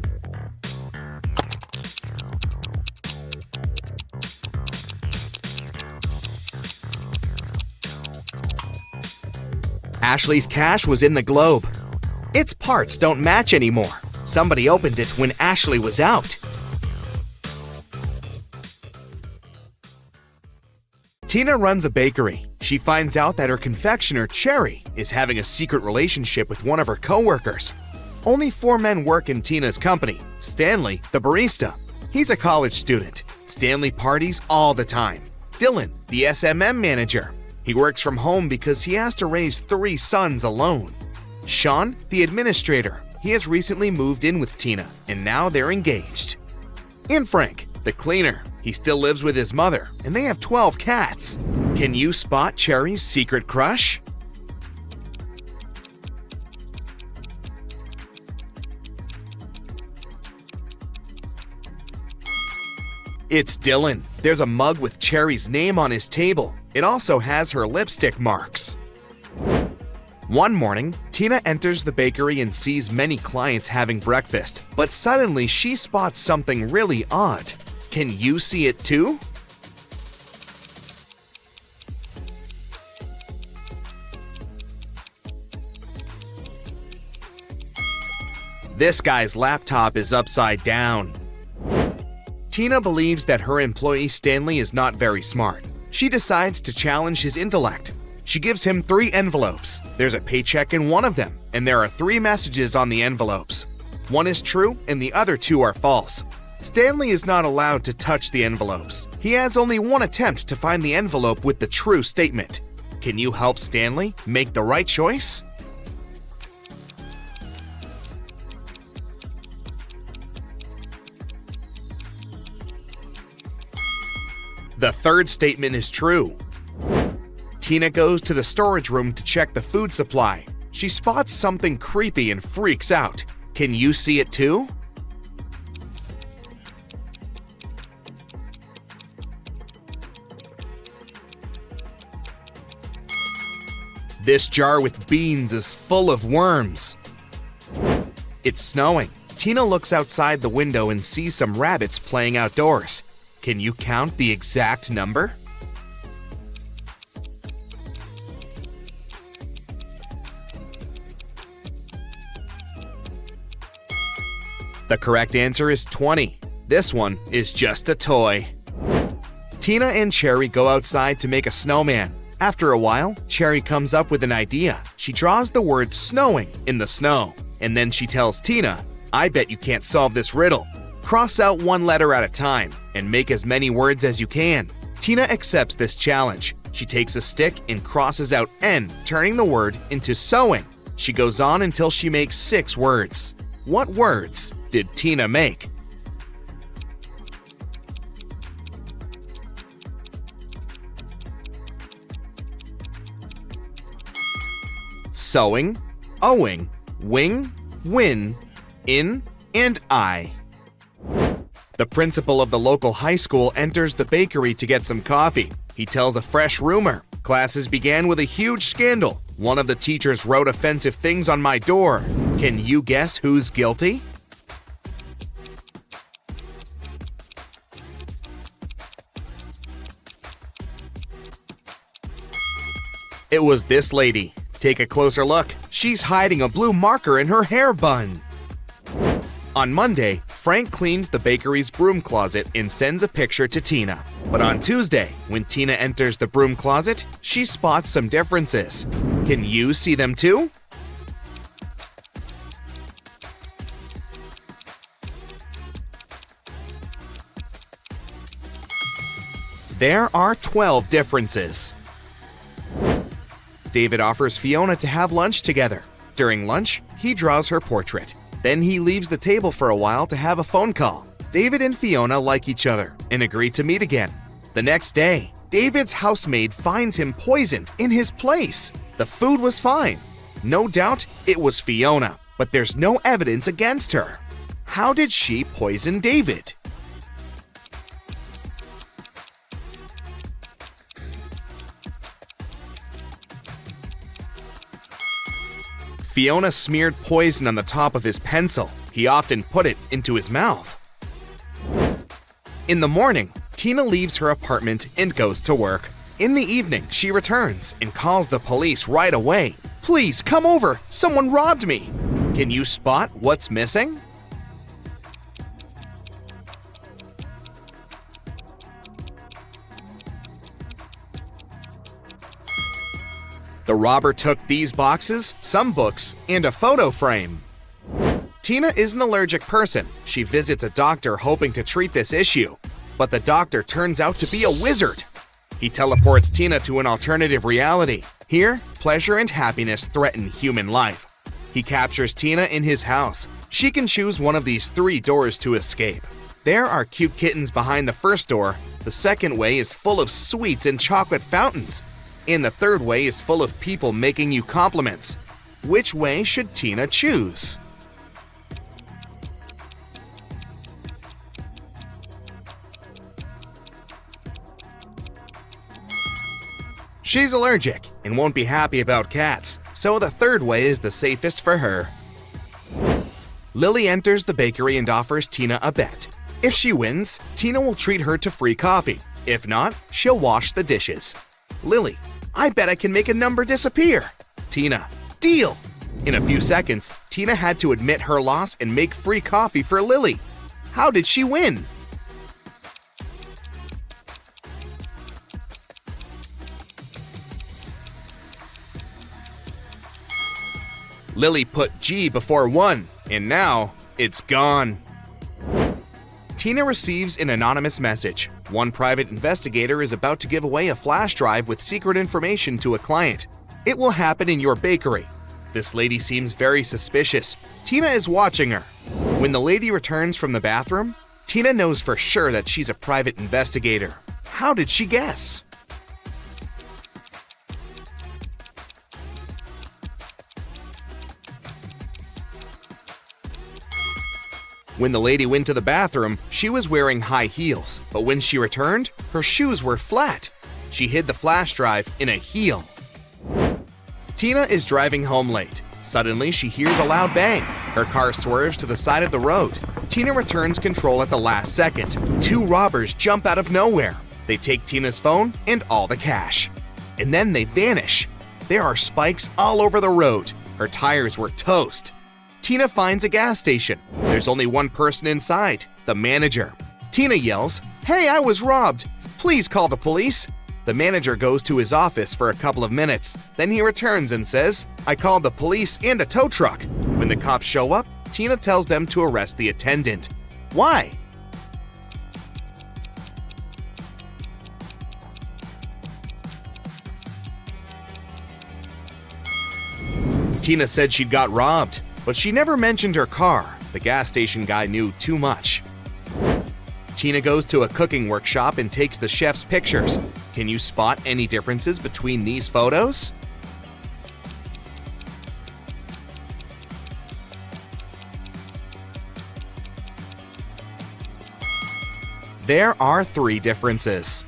Ashley's cash was in the globe. Its parts don't match anymore. Somebody opened it when Ashley was out. Tina runs a bakery. She finds out that her confectioner, Cherry, is having a secret relationship with one of her coworkers. Only 4 men work in Tina's company. Stanley, the barista. He's a college student. Stanley parties all the time. Dylan, the SMM manager. He works from home because he has to raise 3 sons alone. Sean, the administrator. He has recently moved in with Tina, and now they're engaged. And Frank, the cleaner. He still lives with his mother, and they have 12 cats. Can you spot Cherry's secret crush? It's Dylan. There's a mug with Cherry's name on his table. It also has her lipstick marks. One morning, Tina enters the bakery and sees many clients having breakfast, but suddenly she spots something really odd. Can you see it too? This guy's laptop is upside down. Tina believes that her employee Stanley is not very smart. She decides to challenge his intellect. She gives him 3 envelopes. There's a paycheck in one of them, and there are 3 messages on the envelopes. One is true, and the other 2 are false. Stanley is not allowed to touch the envelopes. He has only one attempt to find the envelope with the true statement. Can you help Stanley make the right choice? The third statement is true. Tina goes to the storage room to check the food supply. She spots something creepy and freaks out. Can you see it too? This jar with beans is full of worms. It's snowing. Tina looks outside the window and sees some rabbits playing outdoors. Can you count the exact number? The correct answer is 20. This one is just a toy. Tina and Cherry go outside to make a snowman. After a while, Cherry comes up with an idea. She draws the word snowing in the snow. And then she tells Tina, I bet you can't solve this riddle. Cross out 1 letter at a time and make as many words as you can. Tina accepts this challenge. She takes a stick and crosses out N, turning the word into sewing. She goes on until she makes 6 words. What words did Tina make? Sewing, owing, wing, win, in, and I. The principal of the local high school enters the bakery to get some coffee. He tells a fresh rumor. Classes began with a huge scandal. One of the teachers wrote offensive things on my door. Can you guess who's guilty? It was this lady. Take a closer look. She's hiding a blue marker in her hair bun. On Monday, Frank cleans the bakery's broom closet and sends a picture to Tina. But on Tuesday, when Tina enters the broom closet, she spots some differences. Can you see them too? There are 12 differences. David offers Fiona to have lunch together. During lunch, he draws her portrait. Then he leaves the table for a while to have a phone call. David and Fiona like each other and agree to meet again. The next day, David's housemaid finds him poisoned in his place. The food was fine. No doubt it was Fiona, but there's no evidence against her. How did she poison David? Fiona smeared poison on the top of his pencil. He often put it into his mouth. In the morning, Tina leaves her apartment and goes to work. In the evening, she returns and calls the police right away. Please, come over! Someone robbed me! Can you spot what's missing? The robber took these boxes, some books, and a photo frame. Tina is an allergic person. She visits a doctor hoping to treat this issue, but the doctor turns out to be a wizard. He teleports Tina to an alternative reality. Here, pleasure and happiness threaten human life. He captures Tina in his house. She can choose one of these 3 doors to escape. There are cute kittens behind the first door. The second way is full of sweets and chocolate fountains. And the third way is full of people making you compliments. Which way should Tina choose? She's allergic and won't be happy about cats, so the third way is the safest for her. Lily enters the bakery and offers Tina a bet. If she wins, Tina will treat her to free coffee. If not, she'll wash the dishes. Lily: I bet I can make a number disappear. Tina: deal! In a few seconds, Tina had to admit her loss and make free coffee for Lily. How did she win? Lily put G before 1, and now it's gone. Tina receives an anonymous message. One private investigator is about to give away a flash drive with secret information to a client. It will happen in your bakery. This lady seems very suspicious. Tina is watching her. When the lady returns from the bathroom, Tina knows for sure that she's a private investigator. How did she guess? When the lady went to the bathroom, she was wearing high heels, but when she returned, her shoes were flat. She hid the flash drive in a heel. Tina is driving home late. Suddenly, she hears a loud bang. Her car swerves to the side of the road. Tina returns control at the last second. 2 robbers jump out of nowhere. They take Tina's phone and all the cash. And then they vanish. There are spikes all over the road. Her tires were toast. Tina finds a gas station. There's only one person inside, the manager. Tina yells, "Hey, I was robbed! Please call the police!" The manager goes to his office for a couple of minutes. Then he returns and says, "I called the police and a tow truck." When the cops show up, Tina tells them to arrest the attendant. Why? Tina said she'd got robbed, but she never mentioned her car. The gas station guy knew too much. Tina goes to a cooking workshop and takes the chef's pictures. Can you spot any differences between these photos? There are 3 differences.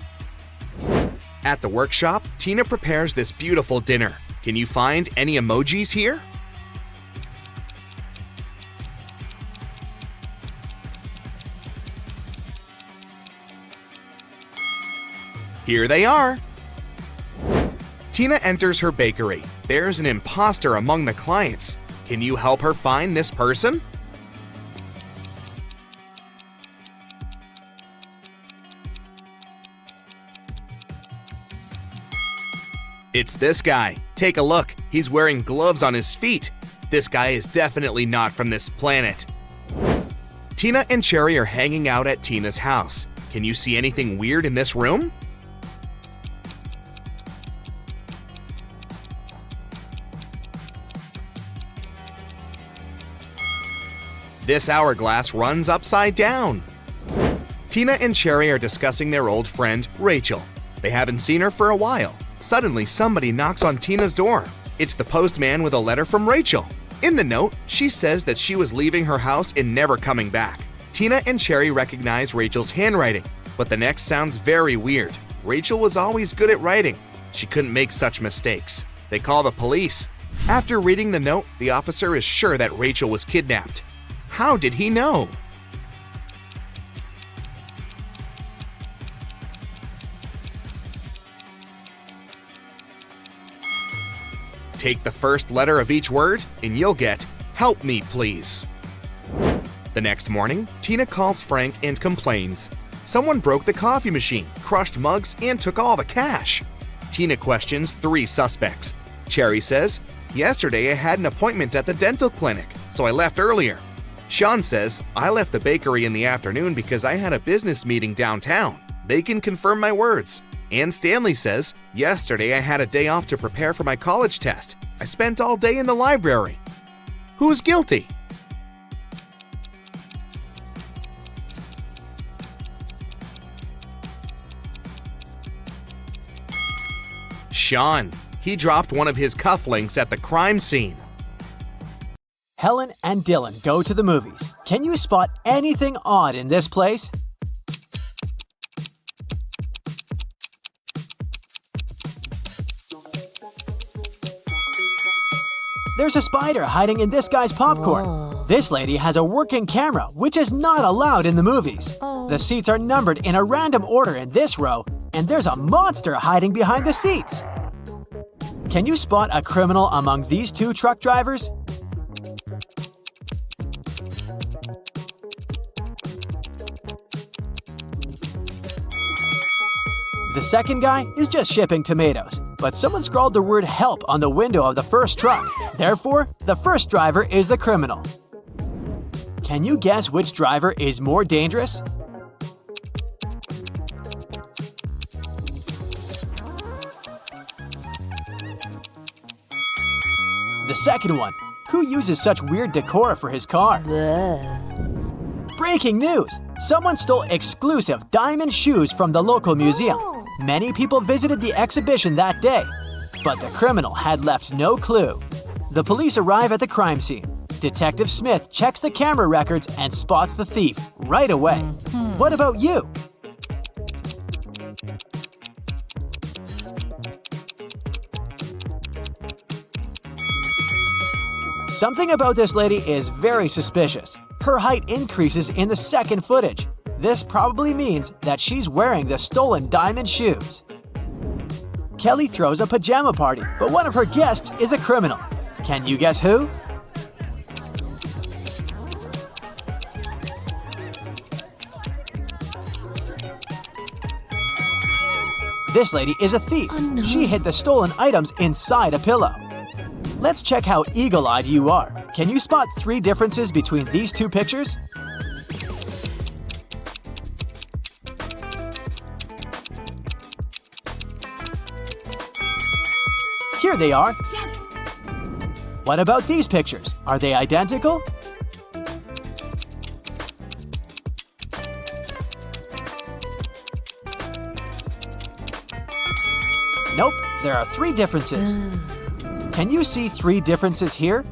At the workshop, Tina prepares this beautiful dinner. Can you find any emojis here? Here they are. Tina enters her bakery. There's an imposter among the clients. Can you help her find this person? It's this guy. Take a look. He's wearing gloves on his feet. This guy is definitely not from this planet. Tina and Cherry are hanging out at Tina's house. Can you see anything weird in this room? This hourglass runs upside down. Tina and Cherry are discussing their old friend, Rachel. They haven't seen her for a while. Suddenly, somebody knocks on Tina's door. It's the postman with a letter from Rachel. In the note, she says that she was leaving her house and never coming back. Tina and Cherry recognize Rachel's handwriting, but the next sounds very weird. Rachel was always good at writing. She couldn't make such mistakes. They call the police. After reading the note, the officer is sure that Rachel was kidnapped. How did he know? Take the first letter of each word, and you'll get "Help me, please." The next morning, Tina calls Frank and complains. Someone broke the coffee machine, crushed mugs, and took all the cash. Tina questions 3 suspects. Cherry says, "Yesterday I had an appointment at the dental clinic, so I left earlier." Sean says, "I left the bakery in the afternoon because I had a business meeting downtown. They can confirm my words." And Stanley says, "Yesterday I had a day off to prepare for my college test. I spent all day in the library." Who's guilty? Sean. He dropped one of his cufflinks at the crime scene. Helen and Dylan go to the movies. Can you spot anything odd in this place? There's a spider hiding in this guy's popcorn. This lady has a working camera, which is not allowed in the movies. The seats are numbered in a random order in this row, and there's a monster hiding behind the seats. Can you spot a criminal among these 2 truck drivers? The second guy is just shipping tomatoes, but someone scrawled the word "help" on the window of the first truck. Therefore, the first driver is the criminal. Can you guess which driver is more dangerous? The second one. Who uses such weird decor for his car? Breaking news! Someone stole exclusive diamond shoes from the local museum. Many people visited the exhibition that day, but the criminal had left no clue. The police arrive at the crime scene. Detective Smith checks the camera records and spots the thief right away. What about you? Something about this lady is very suspicious. Her height increases in the second footage. This probably means that she's wearing the stolen diamond shoes. Kelly throws a pajama party, but one of her guests is a criminal. Can you guess who? This lady is a thief. She hid the stolen items inside a pillow. Let's check how eagle-eyed you are. Can you spot 3 differences between these 2 pictures? Here they are. Yes! What about these pictures? Are they identical? Nope, there are 3 differences. Can you see 3 differences here?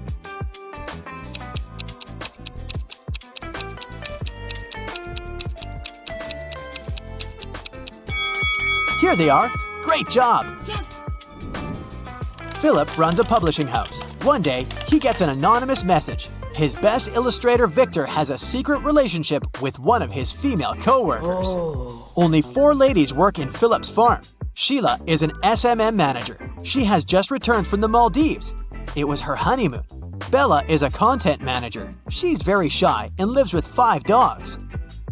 Here they are. Great job! Yes! Philip runs a publishing house. One day, he gets an anonymous message. His best illustrator, Victor, has a secret relationship with one of his female co-workers. Only 4 ladies work in Philip's farm. Sheila is an SMM manager. She has just returned from the Maldives. It was her honeymoon. Bella is a content manager. She's very shy and lives with 5 dogs.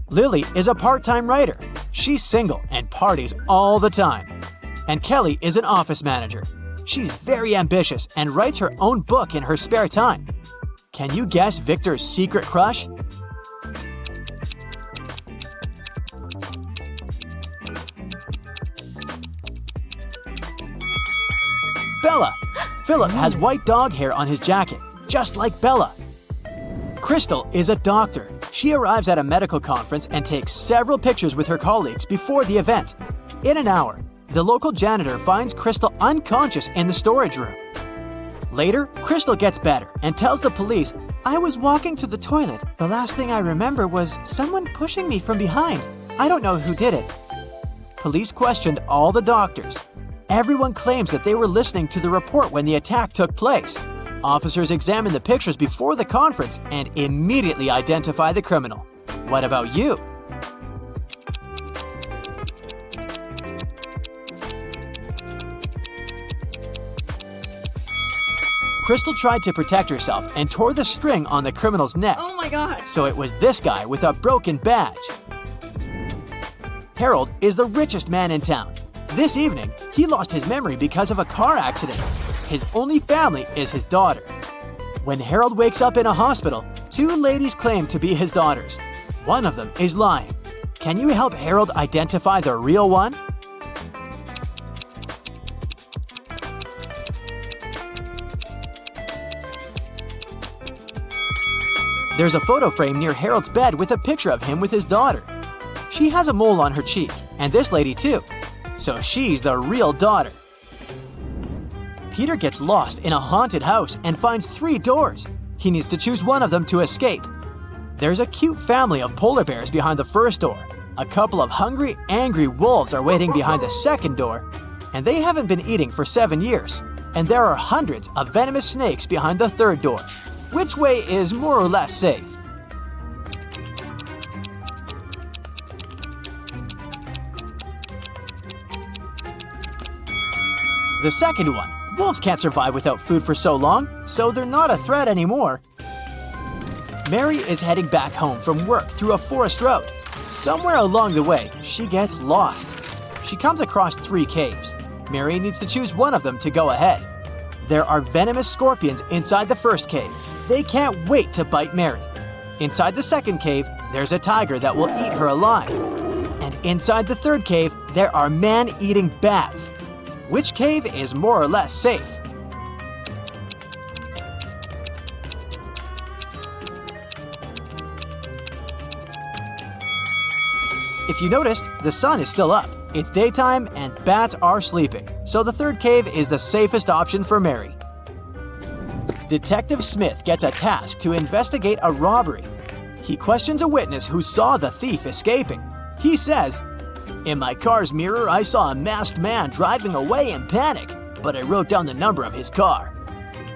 Lily is a part-time writer. She's single and parties all the time. And Kelly is an office manager. She's very ambitious and writes her own book in her spare time. Can you guess Victor's secret crush? Bella! Philip has white dog hair on his jacket, just like Bella. Crystal is a doctor. She arrives at a medical conference and takes several pictures with her colleagues before the event. In an hour, the local janitor finds Crystal unconscious in the storage room. Later, Crystal gets better and tells the police, "I was walking to the toilet. The last thing I remember was someone pushing me from behind. I don't know who did it." Police questioned all the doctors. Everyone claims that they were listening to the report when the attack took place. Officers examine the pictures before the conference and immediately identify the criminal. What about you? Crystal tried to protect herself and tore the string on the criminal's neck. Oh my god. So it was this guy with a broken badge. Harold is the richest man in town. This evening, he lost his memory because of a car accident. His only family is his daughter. When Harold wakes up in a hospital, two ladies claim to be his daughters. One of them is lying. Can you help Harold identify the real one? There's a photo frame near Harold's bed with a picture of him with his daughter. She has a mole on her cheek, and this lady too. So she's the real daughter. Peter gets lost in a haunted house and finds 3 doors. He needs to choose one of them to escape. There's a cute family of polar bears behind the first door. A couple of hungry, angry wolves are waiting behind the second door, and they haven't been eating for 7 years. And there are hundreds of venomous snakes behind the third door. Which way is more or less safe? The second one. Wolves can't survive without food for so long, so they're not a threat anymore. Mary is heading back home from work through a forest road. Somewhere along the way, she gets lost. She comes across 3 caves. Mary needs to choose one of them to go ahead. There are venomous scorpions inside the first cave. They can't wait to bite Mary. Inside the second cave, there's a tiger that will eat her alive. And inside the third cave, there are man-eating bats. Which cave is more or less safe? If you noticed, the sun is still up. It's daytime and bats are sleeping, so the third cave is the safest option for Mary. Detective Smith gets a task to investigate a robbery. He questions a witness who saw the thief escaping. He says, "In my car's mirror, I saw a masked man driving away in panic, but I wrote down the number of his car."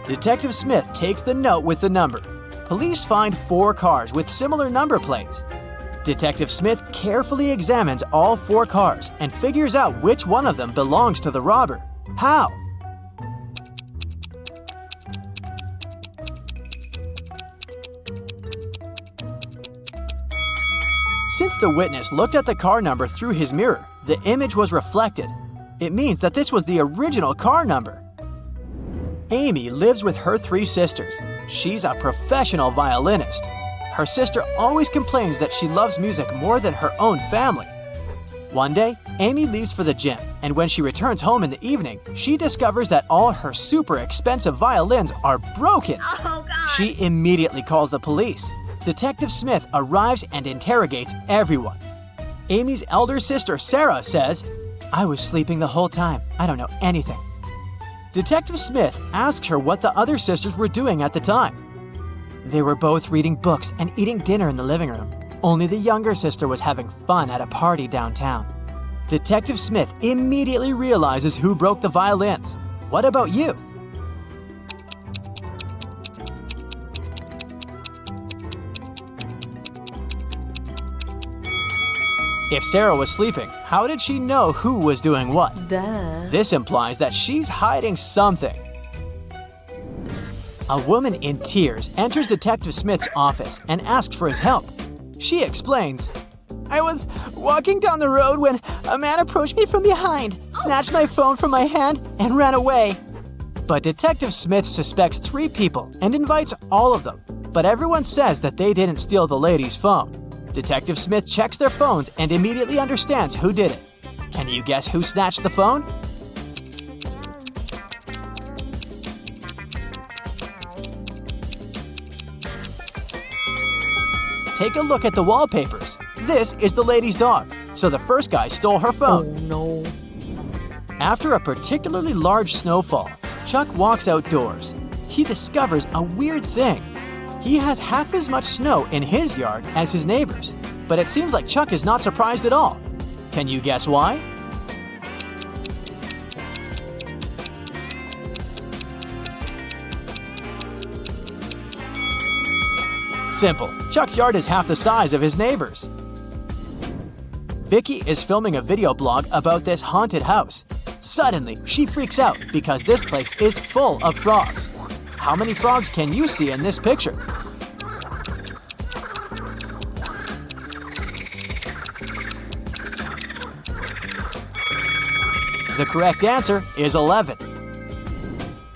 Detective Smith takes the note with the number. Police find 4 cars with similar number plates. Detective Smith carefully examines all 4 cars and figures out which one of them belongs to the robber. How? Since the witness looked at the car number through his mirror, the image was reflected. It means that this was the original car number. Amy lives with her 3 sisters. She's a professional violinist. Her sister always complains that she loves music more than her own family. One day, Amy leaves for the gym, and when she returns home in the evening, she discovers that all her super expensive violins are broken. Oh god. She immediately calls the police. Detective Smith arrives and interrogates everyone. Amy's elder sister, Sarah, says, "I was sleeping the whole time. I don't know anything." Detective Smith asks her what the other sisters were doing at the time. They were both reading books and eating dinner in the living room. Only the younger sister was having fun at a party downtown. Detective Smith immediately realizes who broke the violins. What about you? If Sarah was sleeping, how did she know who was doing what? This implies that she's hiding something. A woman in tears enters Detective Smith's office and asks for his help. She explains, "I was walking down the road when a man approached me from behind, snatched my phone from my hand, and ran away." But Detective Smith suspects 3 people and invites all of them, but everyone says that they didn't steal the lady's phone. Detective Smith checks their phones and immediately understands who did it. Can you guess who snatched the phone? Take a look at the wallpapers. This is the lady's dog, so the first guy stole her phone. Oh no. After a particularly large snowfall, Chuck walks outdoors. He discovers a weird thing. He has half as much snow in his yard as his neighbors, but it seems like Chuck is not surprised at all. Can you guess why? Simple. Chuck's yard is half the size of his neighbor's. Vicky is filming a video blog about this haunted house. Suddenly, she freaks out because this place is full of frogs. How many frogs can you see in this picture? The correct answer is 11.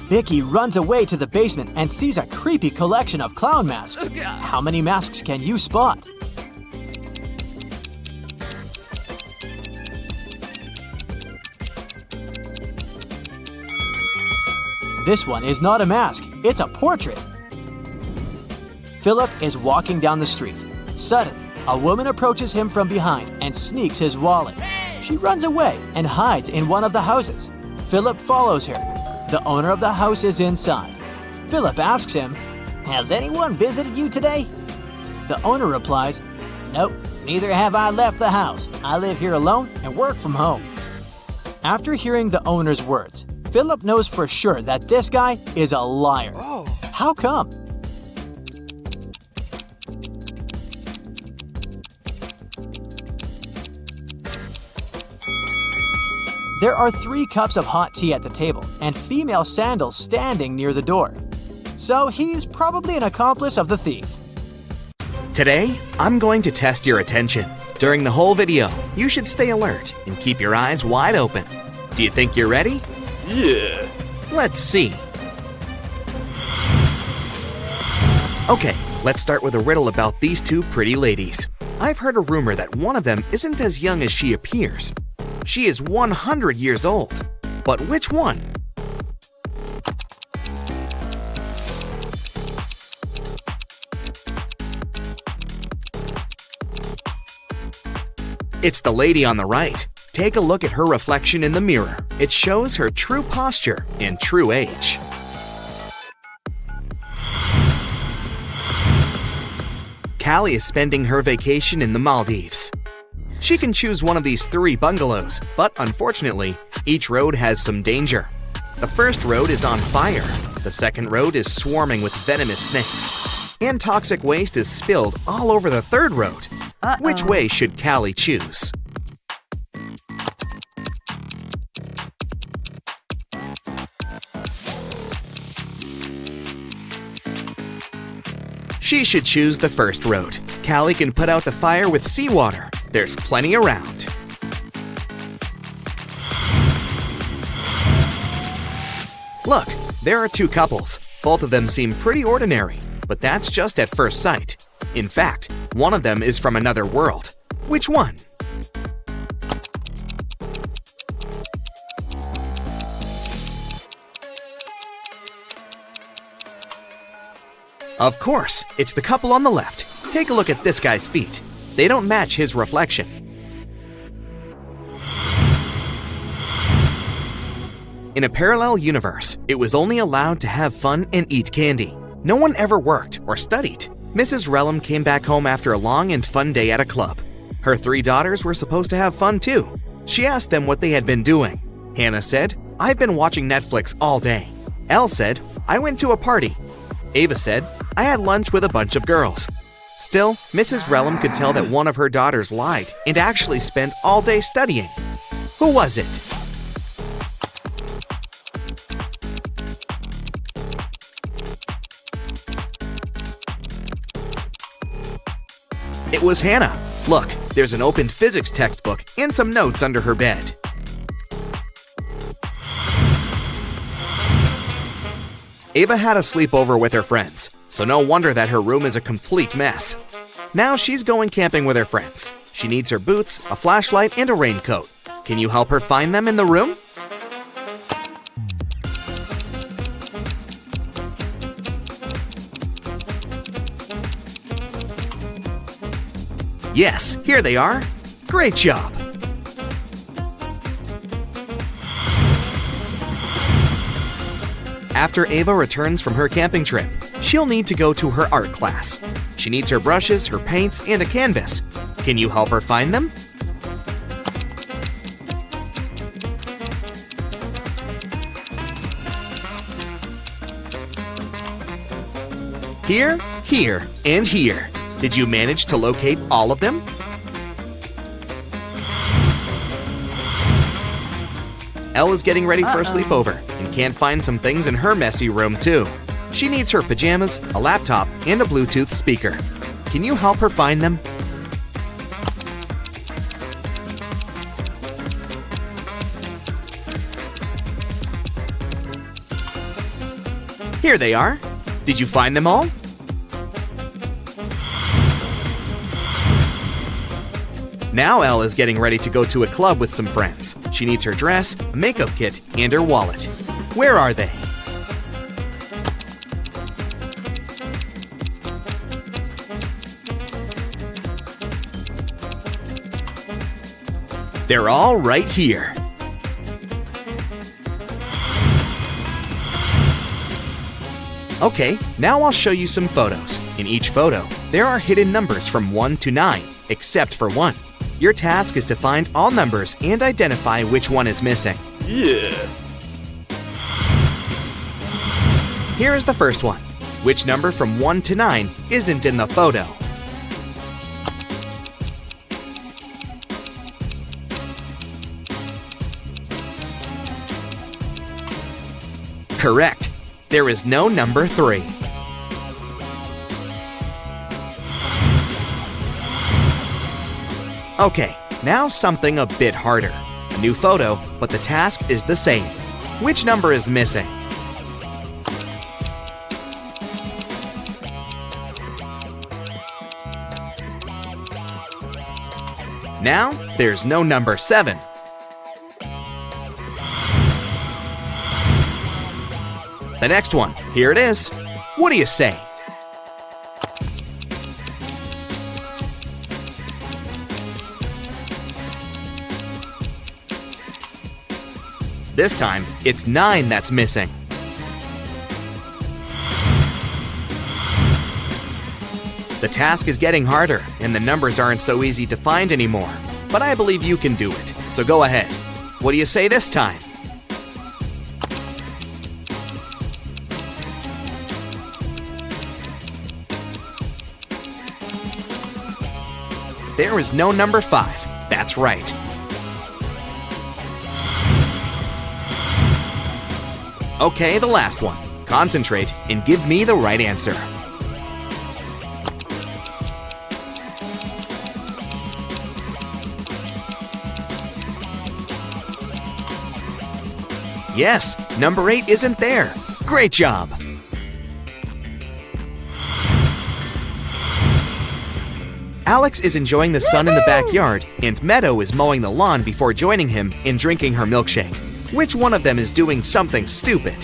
Vicky runs away to the basement and sees a creepy collection of clown masks. How many masks can you spot? This one is not a mask, it's a portrait. Philip is walking down the street. Suddenly, a woman approaches him from behind and sneaks his wallet. She runs away and hides in one of the houses. Philip follows her. The owner of the house is inside. Philip asks him, Has anyone visited you today? The owner replies, Nope, neither have I left the house. I live here alone and work from home. After hearing the owner's words, Philip knows for sure that this guy is a liar. How come? There are 3 cups of hot tea at the table and female sandals standing near the door. So he's probably an accomplice of the thief. Today, I'm going to test your attention. During the whole video, you should stay alert and keep your eyes wide open. Do you think you're ready? Yeah. Let's see. Okay, let's start with a riddle about these 2 pretty ladies. I've heard a rumor that one of them isn't as young as she appears. She is 100 years old. But which one? It's the lady on the right. Take a look at her reflection in the mirror. It shows her true posture and true age. Callie is spending her vacation in the Maldives. She can choose one of these 3 bungalows, but unfortunately, each road has some danger. The first road is on fire. The second road is swarming with venomous snakes. And toxic waste is spilled all over the third road. Which way should Callie choose? She should choose the first road. Callie can put out the fire with seawater. There's plenty around. Look, there are 2 couples. Both of them seem pretty ordinary, but that's just at first sight. In fact, one of them is from another world. Which one? Of course, it's the couple on the left. Take a look at this guy's feet. They don't match his reflection. In a parallel universe, it was only allowed to have fun and eat candy. No one ever worked or studied. Mrs. Relum came back home after a long and fun day at a club. Her 3 daughters were supposed to have fun too. She asked them what they had been doing. Hannah said, "I've been watching Netflix all day." Elle said, "I went to a party." Ava said, "I had lunch with a bunch of girls." Still, Mrs. Relum could tell that one of her daughters lied and actually spent all day studying. Who was it? It was Hannah. Look, there's an opened physics textbook and some notes under her bed. Ava had a sleepover with her friends, so no wonder that her room is a complete mess. Now she's going camping with her friends. She needs her boots, a flashlight, and a raincoat. Can you help her find them in the room? Yes, here they are. Great job. After Ava returns from her camping trip, she'll need to go to her art class. She needs her brushes, her paints, and a canvas. Can you help her find them? Here, here, and here. Did you manage to locate all of them? Elle is getting ready for a sleepover and can't find some things in her messy room too. She needs her pajamas, a laptop, and a Bluetooth speaker. Can you help her find them? Here they are. Did you find them all? Now Elle is getting ready to go to a club with some friends. She needs her dress, a makeup kit, and her wallet. Where are they? They're all right here. Okay, now I'll show you some photos. In each photo, there are hidden numbers from 1 to 9, except for 1. Your task is to find all numbers and identify which one is missing. Yeah. Here is the first one. Which number from 1 to 9 isn't in the photo? Correct. There is no number 3. Okay, now something a bit harder. A new photo, but the task is the same. Which number is missing? Now, there's no number 7. The next one, here it is. What do you say? This time, it's 9 that's missing. The task is getting harder, and the numbers aren't so easy to find anymore. But I believe you can do it, so go ahead. What do you say this time? There is no number 5. That's right. Okay, the last one. Concentrate and give me the right answer. Yes, number 8 isn't there. Great job! Alex is enjoying the sun in the backyard, and Meadow is mowing the lawn before joining him and drinking her milkshake. Which one of them is doing something stupid?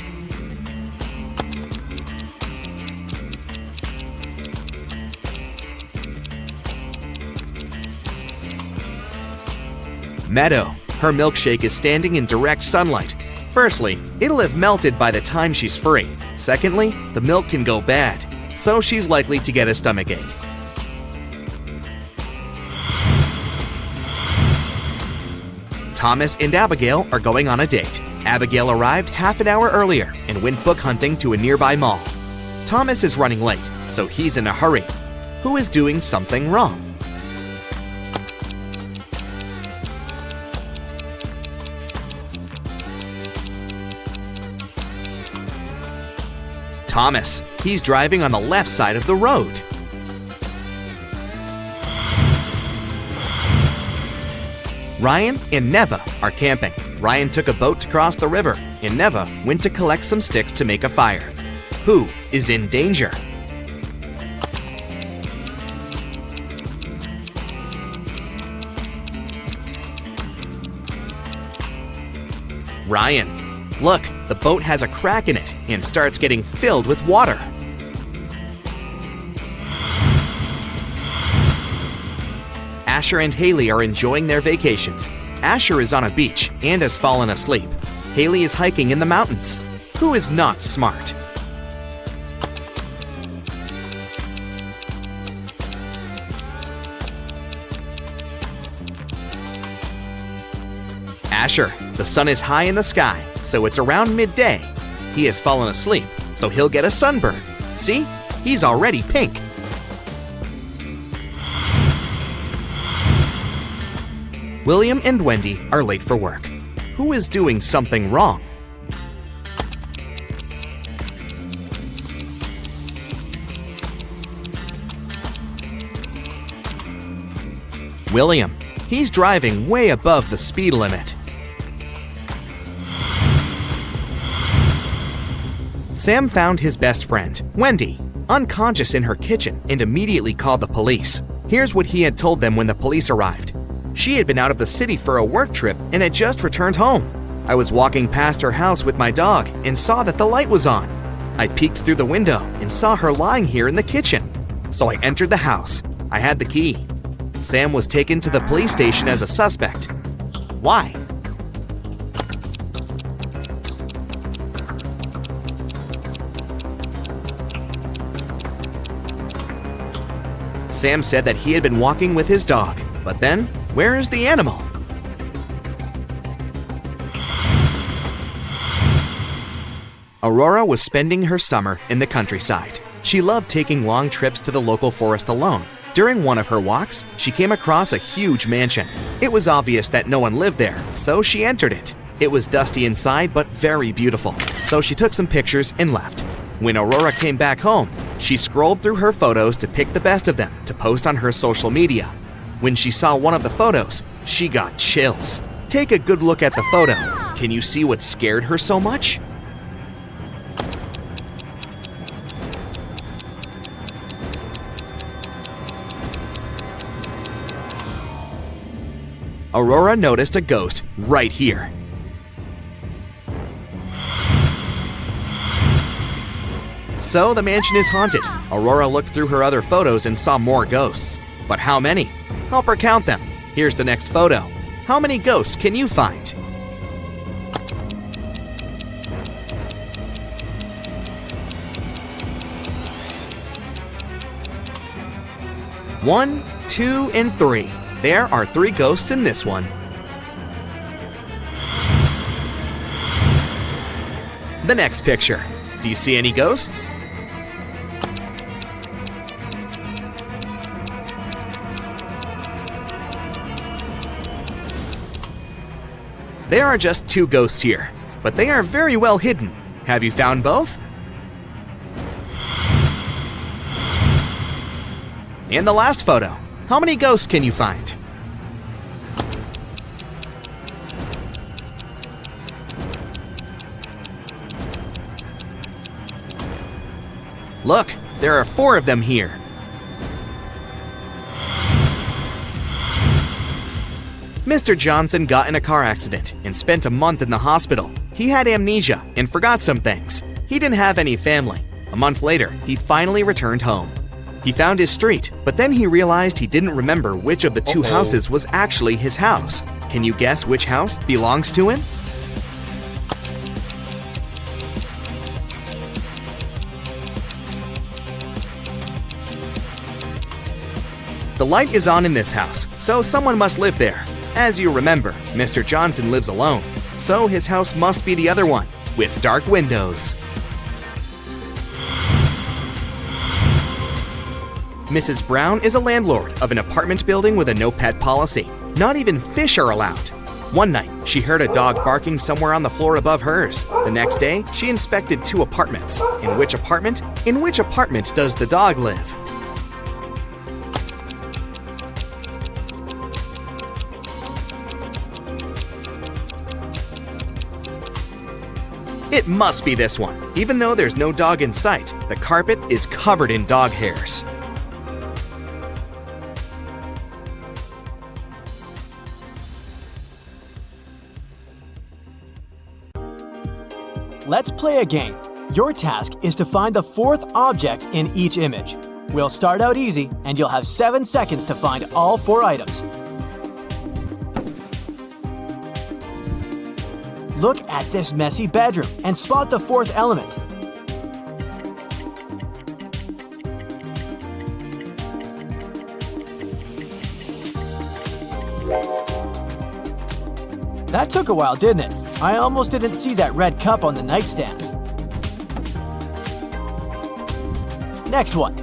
Meadow. Her milkshake is standing in direct sunlight. Firstly, it'll have melted by the time she's free. Secondly, the milk can go bad, so she's likely to get a stomachache. Thomas and Abigail are going on a date. Abigail arrived half an hour earlier and went book hunting to a nearby mall. Thomas is running late, so he's in a hurry. Who is doing something wrong? Thomas. He's driving on the left side of the road. Ryan and Neva are camping. Ryan took a boat to cross the river, and Neva went to collect some sticks to make a fire. Who is in danger? Ryan. Look, the boat has a crack in it and starts getting filled with water. Asher and Haley are enjoying their vacations. Asher is on a beach and has fallen asleep. Haley is hiking in the mountains. Who is not smart? Asher. The sun is high in the sky, so it's around midday. He has fallen asleep, so he'll get a sunburn. See? He's already pink. William and Wendy are late for work. Who is doing something wrong? William. He's driving way above the speed limit. Sam found his best friend, Wendy, unconscious in her kitchen and immediately called the police. Here's what he had told them when the police arrived. She had been out of the city for a work trip and had just returned home. I was walking past her house with my dog and saw that the light was on. I peeked through the window and saw her lying here in the kitchen. So I entered the house. I had the key. Sam was taken to the police station as a suspect. Why? Sam said that he had been walking with his dog, but then, where is the animal? Aurora was spending her summer in the countryside. She loved taking long trips to the local forest alone. During one of her walks, she came across a huge mansion. It was obvious that no one lived there, so she entered it. It was dusty inside, but very beautiful, so she took some pictures and left. When Aurora came back home, she scrolled through her photos to pick the best of them to post on her social media. When she saw one of the photos, she got chills. Take a good look at the photo. Can you see what scared her so much? Aurora noticed a ghost right here. So the mansion is haunted. Aurora looked through her other photos and saw more ghosts. But how many? Help her count them. Here's the next photo. How many ghosts can you find? One, 2, and 3. There are 3 ghosts in this one. The next picture. Do you see any ghosts? There are just 2 ghosts here, but they are very well hidden. Have you found both? In the last photo, how many ghosts can you find? Look, there are 4 of them here. Mr. Johnson got in a car accident and spent a month in the hospital. He had amnesia and forgot some things. He didn't have any family. A month later, he finally returned home. He found his street, but then he realized he didn't remember which of the 2 houses was actually his house. Can you guess which house belongs to him? The light is on in this house, so someone must live there. As you remember, Mr. Johnson lives alone, so his house must be the other one, with dark windows. Mrs. Brown is a landlord of an apartment building with a no-pet policy. Not even fish are allowed. One night, she heard a dog barking somewhere on the floor above hers. The next day, she inspected 2 apartments. In which apartment does the dog live? It must be this one. Even though there's no dog in sight, the carpet is covered in dog hairs. Let's play a game. Your task is to find the 4th object in each image. We'll start out easy, and you'll have 7 seconds to find all 4 items. Look at this messy bedroom and spot the 4th element. That took a while, didn't it? I almost didn't see that red cup on the nightstand. Next one.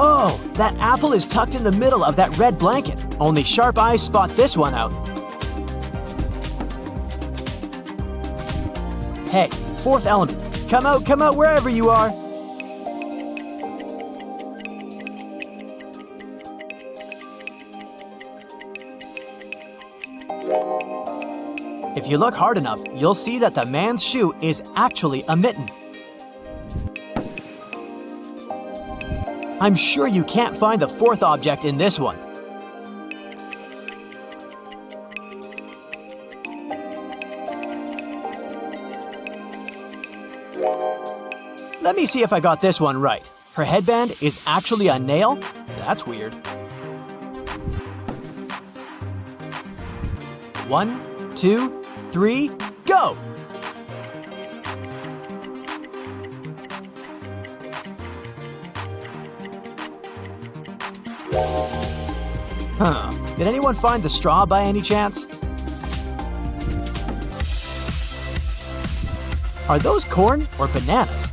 Oh, that apple is tucked in the middle of that red blanket. Only sharp eyes spot this one out. Hey, Fourth element. Come out wherever you are. If you look hard enough, you'll see that the man's shoe is actually a mitten. I'm sure you can't find the fourth object in this one. Let me see if I got this one right. Her headband is actually a nail? That's weird. 1, 2, 3, go! Huh. Did anyone find the straw by any chance? Are those corn or bananas?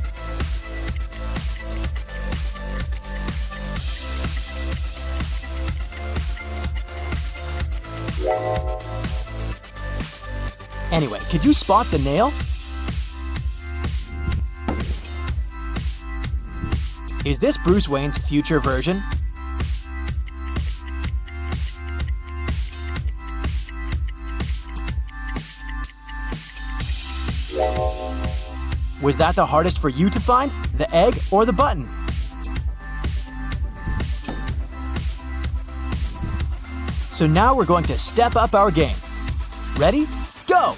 Anyway, could you spot the nail? Is this Bruce Wayne's future version? Was that the hardest for you to find? The egg or the button? So now we're going to step up our game. Ready? Go!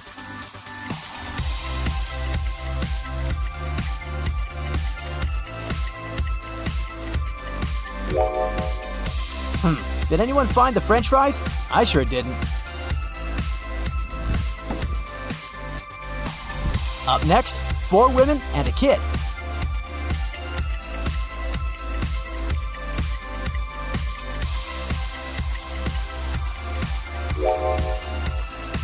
Did anyone find the French fries? I sure didn't. Up next, 4 women and a kid.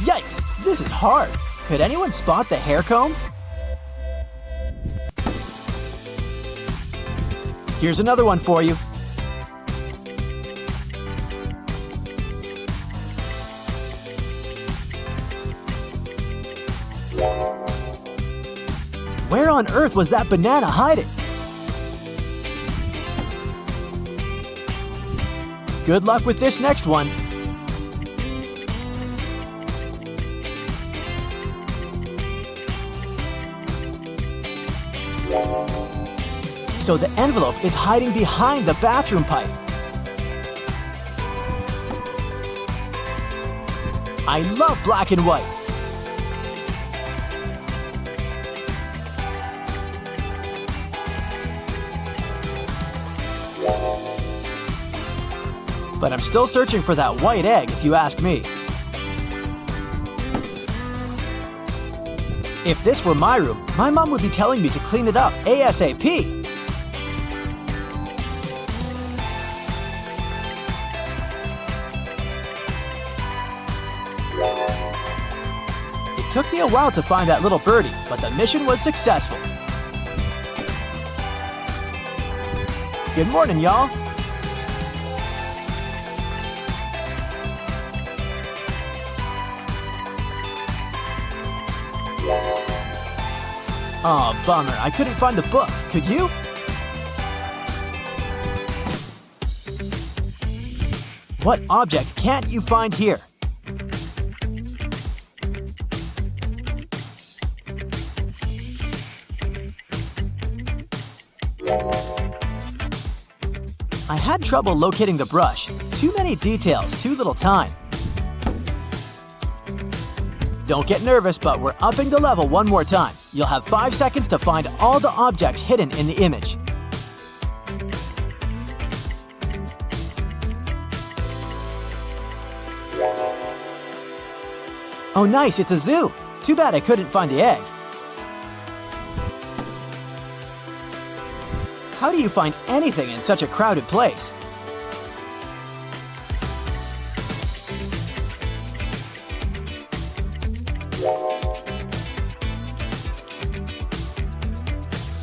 Yikes, this is hard. Could anyone spot the hair comb? Here's another one for you. Where on earth was that banana hiding? Good luck with this next one. So the envelope is hiding behind the bathroom pipe. I love black and white. But I'm still searching for that white egg, if you ask me. If this were my room, my mom would be telling me to clean it up ASAP. It took me a while to find that little birdie, but the mission was successful. Good morning, y'all. Aw, bummer. I couldn't find the book. Could you? What object can't you find here? I had trouble locating the brush. Too many details, too little time. Don't get nervous, but we're upping the level one more time. You'll have 5 seconds to find all the objects hidden in the image. Oh nice, it's a zoo. Too bad I couldn't find the egg. How do you find anything in such a crowded place?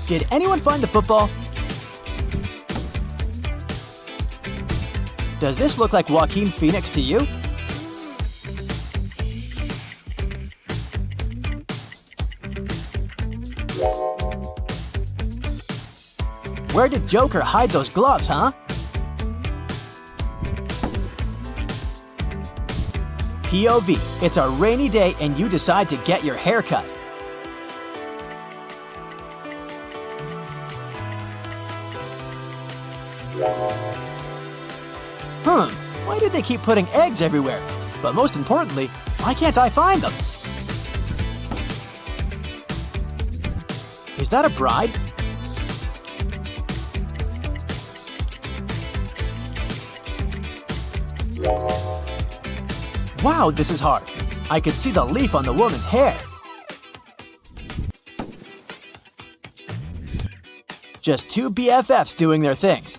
Did anyone find the football? Does this look like Joaquin Phoenix to you? Where did Joker hide those gloves, huh? POV, it's a rainy day and you decide to get your hair cut. Why do they keep putting eggs everywhere? But most importantly, why can't I find them? Is that a bride? Wow, this is hard. I could see the leaf on the woman's hair. Just two BFFs doing their things.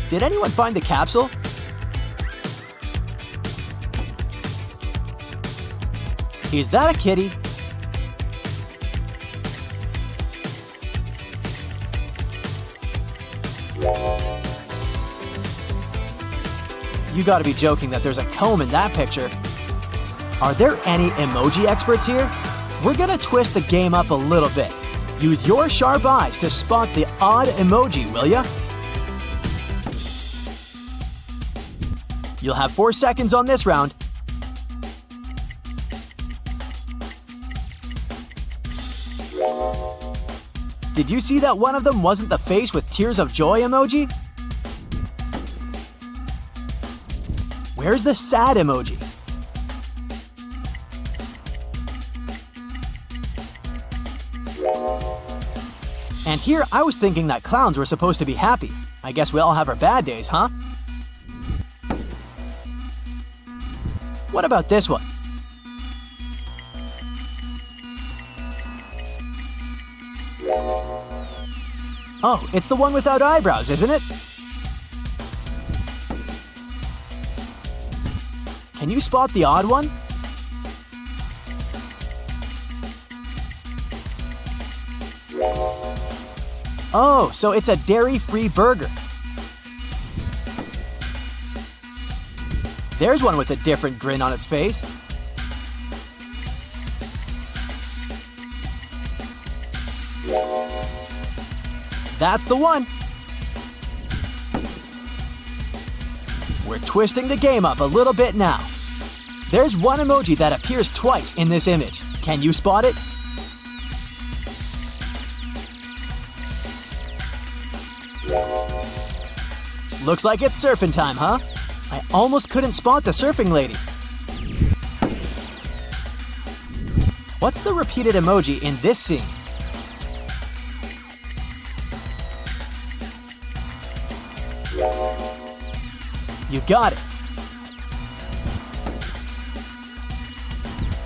Did anyone find the capsule? Is that a kitty? You gotta be joking that there's a comb in that picture. Are there any emoji experts here? We're gonna twist the game up a little bit. Use your sharp eyes to spot the odd emoji, will ya? You'll have 4 seconds on this round. Did you see that one of them wasn't the face with tears of joy emoji? Where's the sad emoji? And here I was thinking that clowns were supposed to be happy. I guess we all have our bad days, huh? What about this one? Oh, it's the one without eyebrows, isn't it? Can you spot the odd one? Oh, so it's a dairy-free burger. There's one with a different grin on its face. That's the one. We're twisting the game up a little bit now. There's one emoji that appears twice in this image. Can you spot it? Looks like it's surfing time, huh? I almost couldn't spot the surfing lady. What's the repeated emoji in this scene? You got it.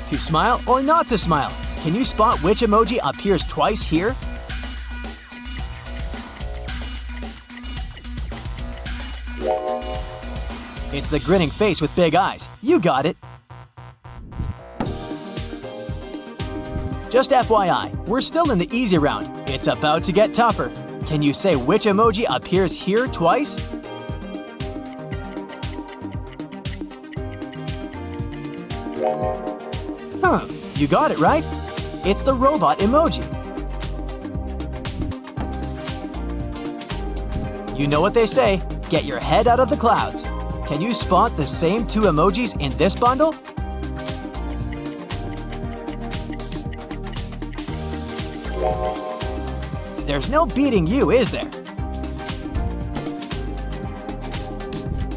To smile or not to smile? Can you spot which emoji appears twice here? It's the grinning face with big eyes. You got it. Just FYI, we're still in the easy round. It's about to get tougher. Can you say which emoji appears here twice? You got it right. It's the robot emoji. You know what they say, get your head out of the clouds. Can you spot the same two emojis in this bundle? There's no beating you, is there?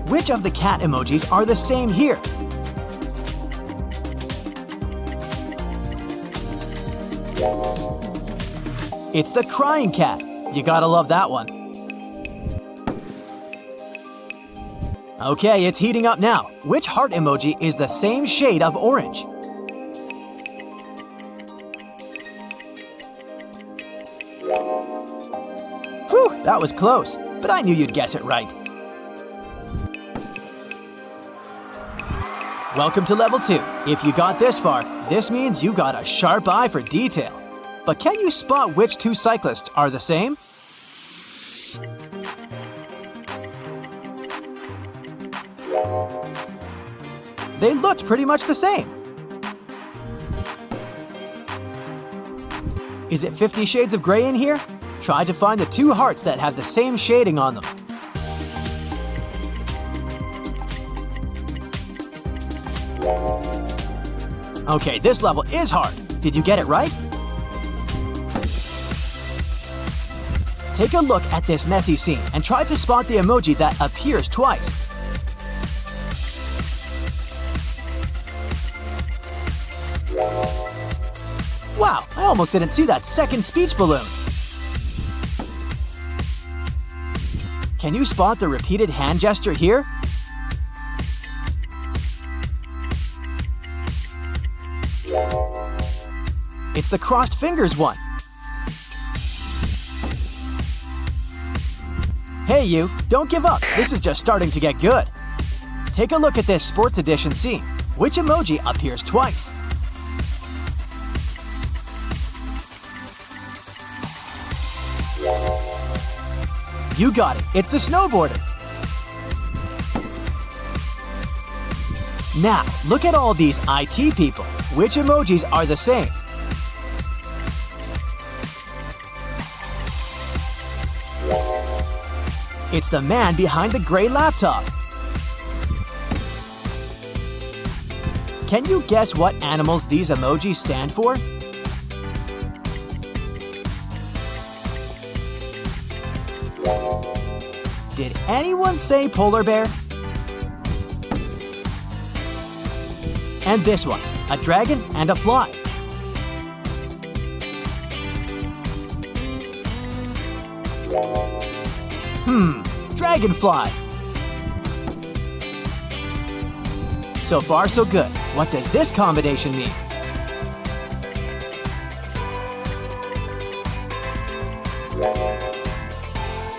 Which of the cat emojis are the same here? It's the crying cat. You gotta love that one. Okay, it's heating up now. Which heart emoji is the same shade of orange? Whew, that was close, but I knew you'd guess it right. Welcome to level 2. If you got this far, this means you got a sharp eye for detail. But can you spot which two cyclists are the same? They looked pretty much the same. Is it 50 Shades of Grey in here? Try to find the two hearts that have the same shading on them. Okay, this level is hard. Did you get it right? Take a look at this messy scene and try to spot the emoji that appears twice. Wow, I almost didn't see that second speech balloon. Can you spot the repeated hand gesture here? It's the crossed fingers one. Hey you, don't give up. This is just starting to get good. Take a look at this sports edition scene. Which emoji appears twice? You got it. It's the snowboarder. Now, look at all these IT people. Which emojis are the same? It's the man behind the gray laptop. Can you guess what animals these emojis stand for? Did anyone say polar bear? And this one, a dragon and a fly. Dragonfly. So far, so good. What does this combination mean?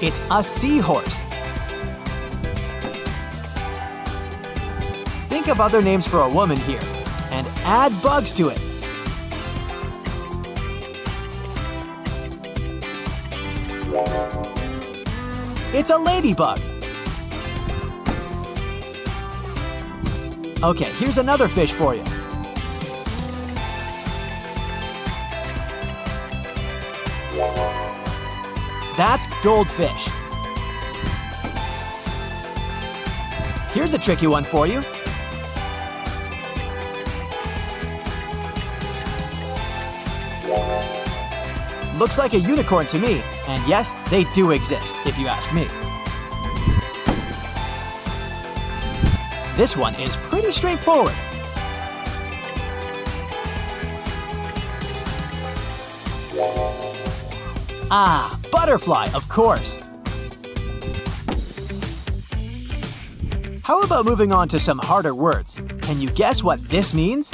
It's a seahorse. Think of other names for a woman here and add bugs to it. It's a ladybug. Okay, here's another fish for you. That's goldfish. Here's a tricky one for you. Looks like a unicorn to me, and yes, they do exist, if you ask me. This one is pretty straightforward. Ah, butterfly, of course. How about moving on to some harder words? Can you guess what this means?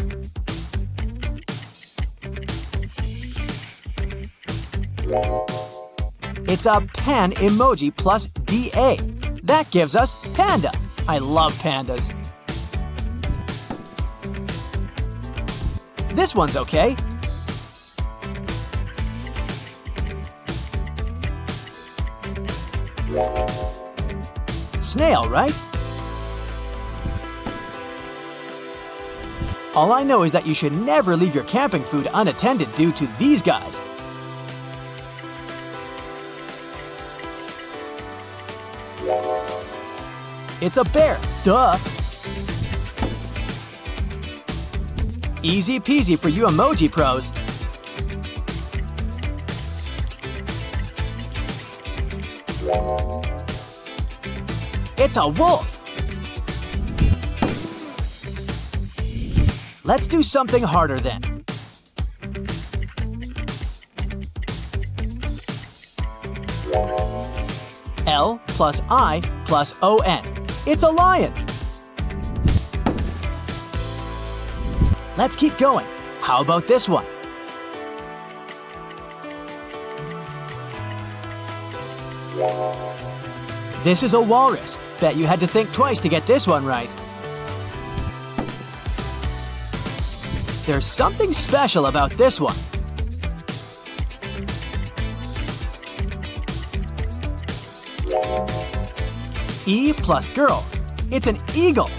It's a pen emoji plus DA. That gives us panda. I love pandas. This one's okay. Snail, right? All I know is that you should never leave your camping food unattended due to these guys. It's a bear, duh. Easy peasy for you emoji pros. It's a wolf. Let's do something harder then. L plus I plus ON. It's a lion. Let's keep going. How about this one? This is a walrus. Bet you had to think twice to get this one right. There's something special about this one. E plus girl. It's an eagle.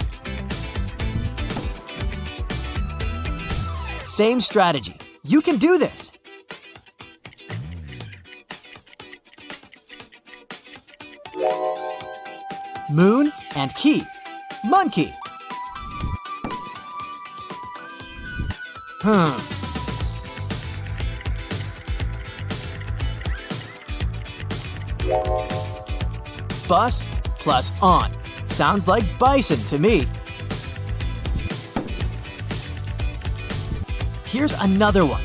Same strategy. You can do this. Moon and key. Monkey. Bus plus on. Sounds like bison to me. Here's another one.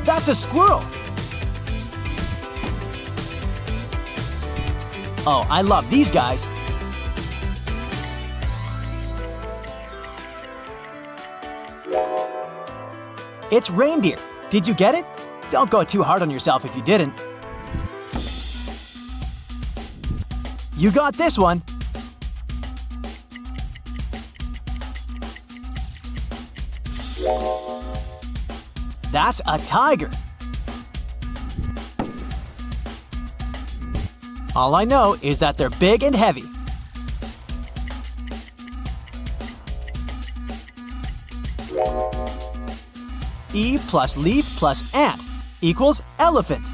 That's a squirrel. Oh, I love these guys. It's reindeer. Did you get it? Don't go too hard on yourself if you didn't. You got this one. That's a tiger. All I know is that they're big and heavy. E plus leaf plus ant equals elephant.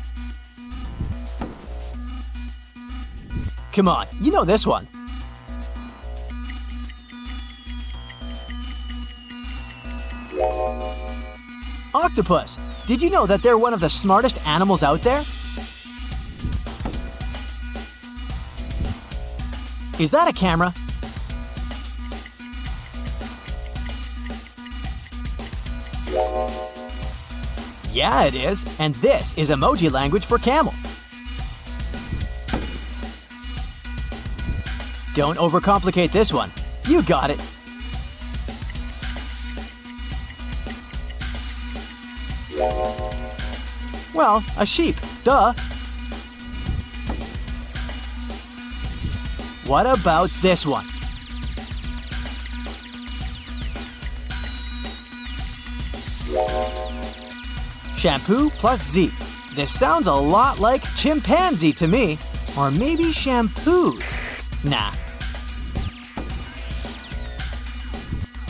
Come on, you know this one. Octopus. Did you know that they're one of the smartest animals out there? Is that a camera? Yeah, it is. And this is emoji language for camel. Don't overcomplicate this one. You got it. Well, a sheep. Duh. What about this one? Shampoo plus Z. This sounds a lot like chimpanzee to me. Or maybe shampoos. Nah.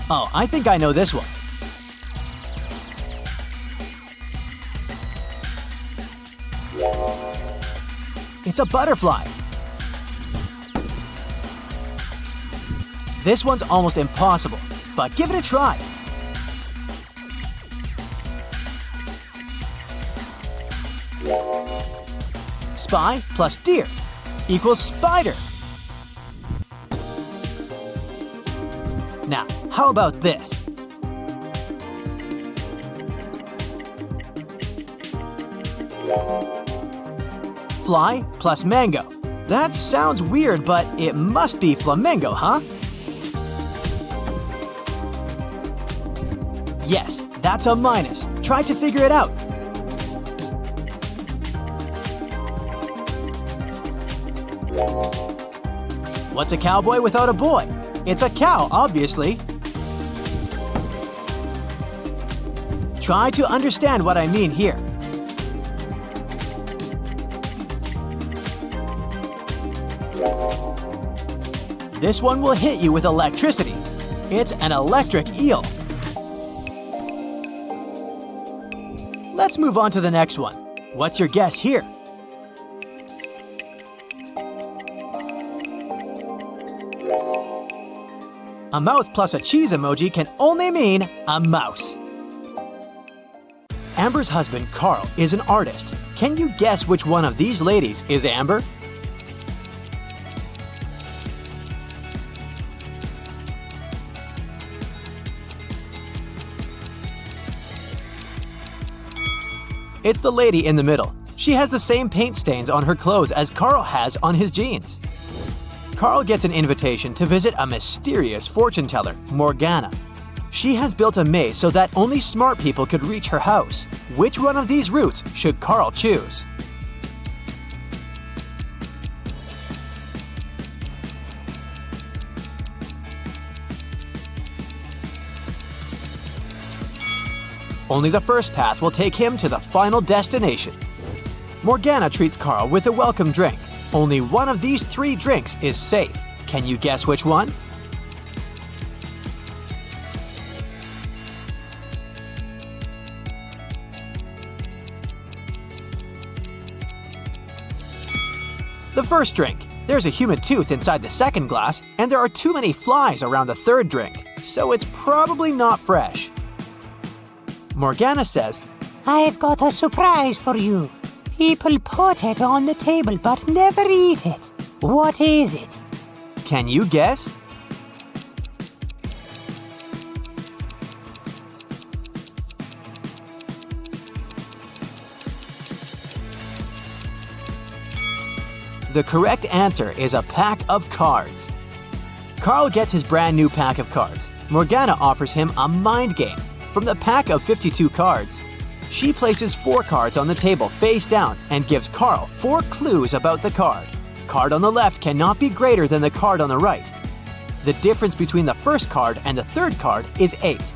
Oh, I think I know this one. It's a butterfly. This one's almost impossible, but give it a try. Spy plus deer equals spider. Now, how about this? Fly plus mango. That sounds weird, but it must be flamingo, huh? Yes, that's a minus. Try to figure it out. What's a cowboy without a boy? It's a cow, obviously. Try to understand what I mean here. This one will hit you with electricity. It's an electric eel. Let's move on to the next one. What's your guess here? A mouth plus a cheese emoji can only mean a mouse. Amber's husband, Carl, is an artist. Can you guess which one of these ladies is Amber? It's the lady in the middle. She has the same paint stains on her clothes as Carl has on his jeans. Carl gets an invitation to visit a mysterious fortune teller, Morgana. She has built a maze so that only smart people could reach her house. Which one of these routes should Carl choose? Only the first path will take him to the final destination. Morgana treats Carl with a welcome drink. Only one of these 3 drinks is safe. Can you guess which one? The first drink. There's a human tooth inside the second glass, and there are too many flies around the third drink, so it's probably not fresh. Morgana says, I've got a surprise for you. People put it on the table but never eat it. What is it? can you guess? The correct answer is a pack of cards. Carl gets his brand new pack of cards. Morgana offers him a mind game. From the pack of 52 cards, she places 4 cards on the table face down and gives Carl 4 clues about the card. Card on the left cannot be greater than the card on the right. The difference between the first card and the third card is 8.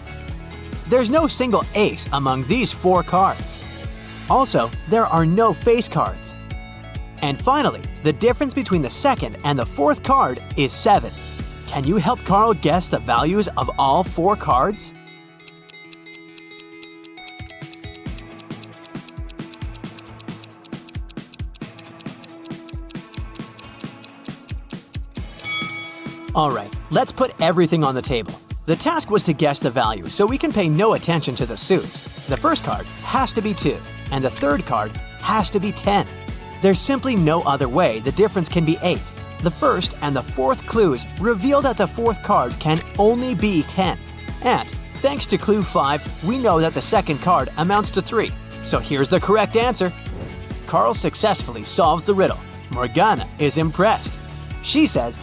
There's no single ace among these 4 cards. Also, there are no face cards. And finally, the difference between the second and the fourth card is 7. Can you help Carl guess the values of all 4 cards? Alright, let's put everything on the table. The task was to guess the value, so we can pay no attention to the suits. The first card has to be 2, and the third card has to be 10. There's simply no other way the difference can be 8. The first and the fourth clues reveal that the fourth card can only be 10. And, thanks to clue 5, we know that the second card amounts to 3. So here's the correct answer. Carl successfully solves the riddle. Morgana is impressed. She says,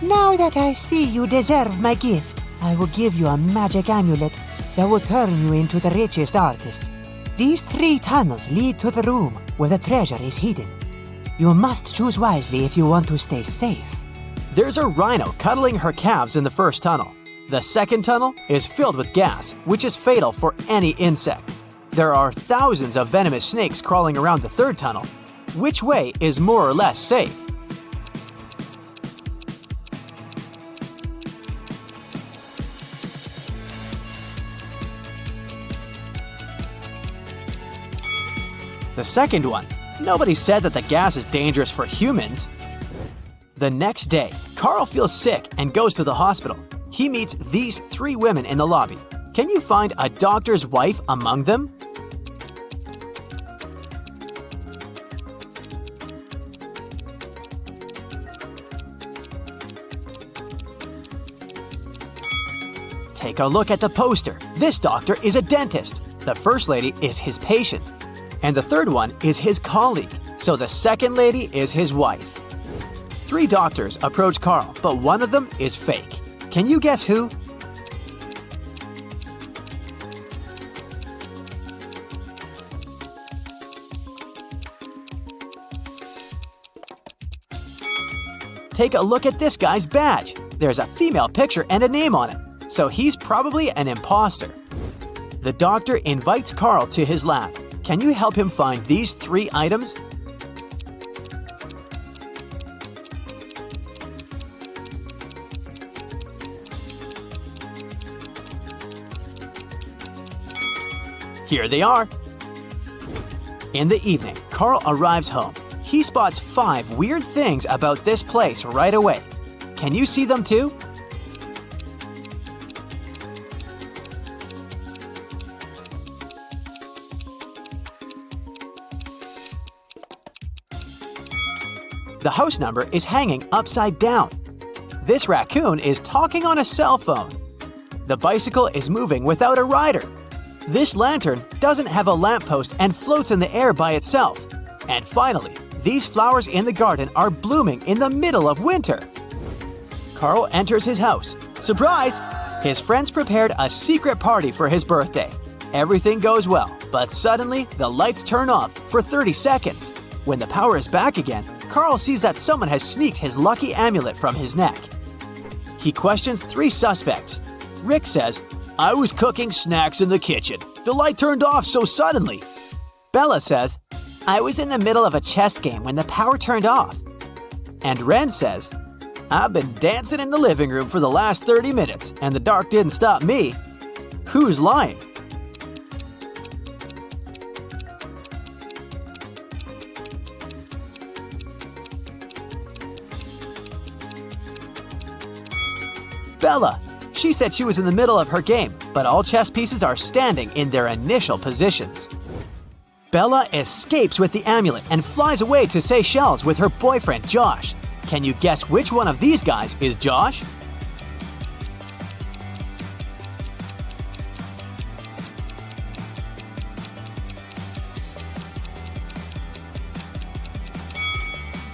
Now that I see you deserve my gift, I will give you a magic amulet that will turn you into the richest artist. These 3 tunnels lead to the room where the treasure is hidden. You must choose wisely if you want to stay safe. There's a rhino cuddling her calves in the first tunnel. The second tunnel is filled with gas, which is fatal for any insect. There are thousands of venomous snakes crawling around the third tunnel. Which way is more or less safe? The second one. Nobody said that the gas is dangerous for humans. The next day, Carl feels sick and goes to the hospital. He meets these 3 women in the lobby. Can you find a doctor's wife among them? Take a look at the poster. This doctor is a dentist. The first lady is his patient. And the third one is his colleague, so the second lady is his wife. 3 doctors approach Carl, but one of them is fake. Can you guess who? Take a look at this guy's badge. There's a female picture and a name on it, so he's probably an imposter. The doctor invites Carl to his lab. Can you help him find these 3 items? Here they are. In the evening, Carl arrives home. He spots 5 weird things about this place right away. Can you see them too? The house number is hanging upside down. This raccoon is talking on a cell phone. The bicycle is moving without a rider. This lantern doesn't have a lamppost and floats in the air by itself. And finally, these flowers in the garden are blooming in the middle of winter. Carl enters his house. Surprise! His friends prepared a secret party for his birthday. Everything goes well, but suddenly the lights turn off for 30 seconds. When the power is back again, Carl sees that someone has sneaked his lucky amulet from his neck. He questions 3 suspects. Rick says, I was cooking snacks in the kitchen. The light turned off so suddenly. Bella says, I was in the middle of a chess game when the power turned off. And Ren says, "I've been dancing in the living room for the last 30 minutes, and the dark didn't stop me." Who's lying? Bella. She said she was in the middle of her game, but all chess pieces are standing in their initial positions. Bella escapes with the amulet and flies away to Seychelles with her boyfriend Josh. Can you guess which one of these guys is Josh?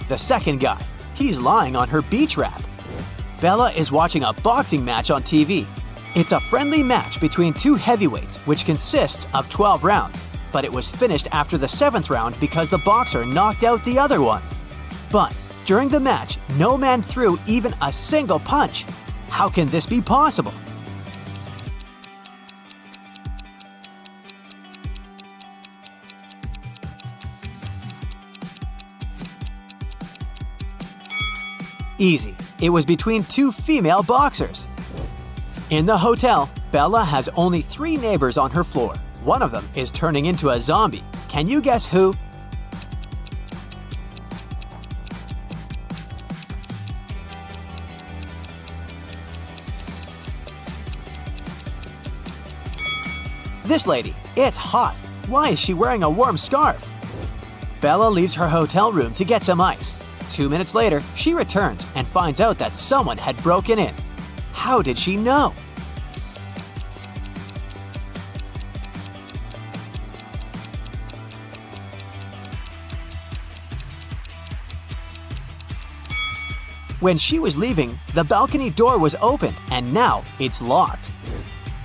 The second guy. He's lying on her beach raft. Bella is watching a boxing match on TV. It's a friendly match between two heavyweights, which consists of 12 rounds, but it was finished after the 7th round because the boxer knocked out the other one. But during the match, no man threw even a single punch. How can this be possible? Easy. It was between two female boxers. In the hotel, Bella has only 3 neighbors on her floor. One of them is turning into a zombie. Can you guess who? This lady. It's hot. Why is she wearing a warm scarf? Bella leaves her hotel room to get some ice. 2 minutes later, she returns and finds out that someone had broken in. How did she know? When she was leaving, the balcony door was opened and now it's locked.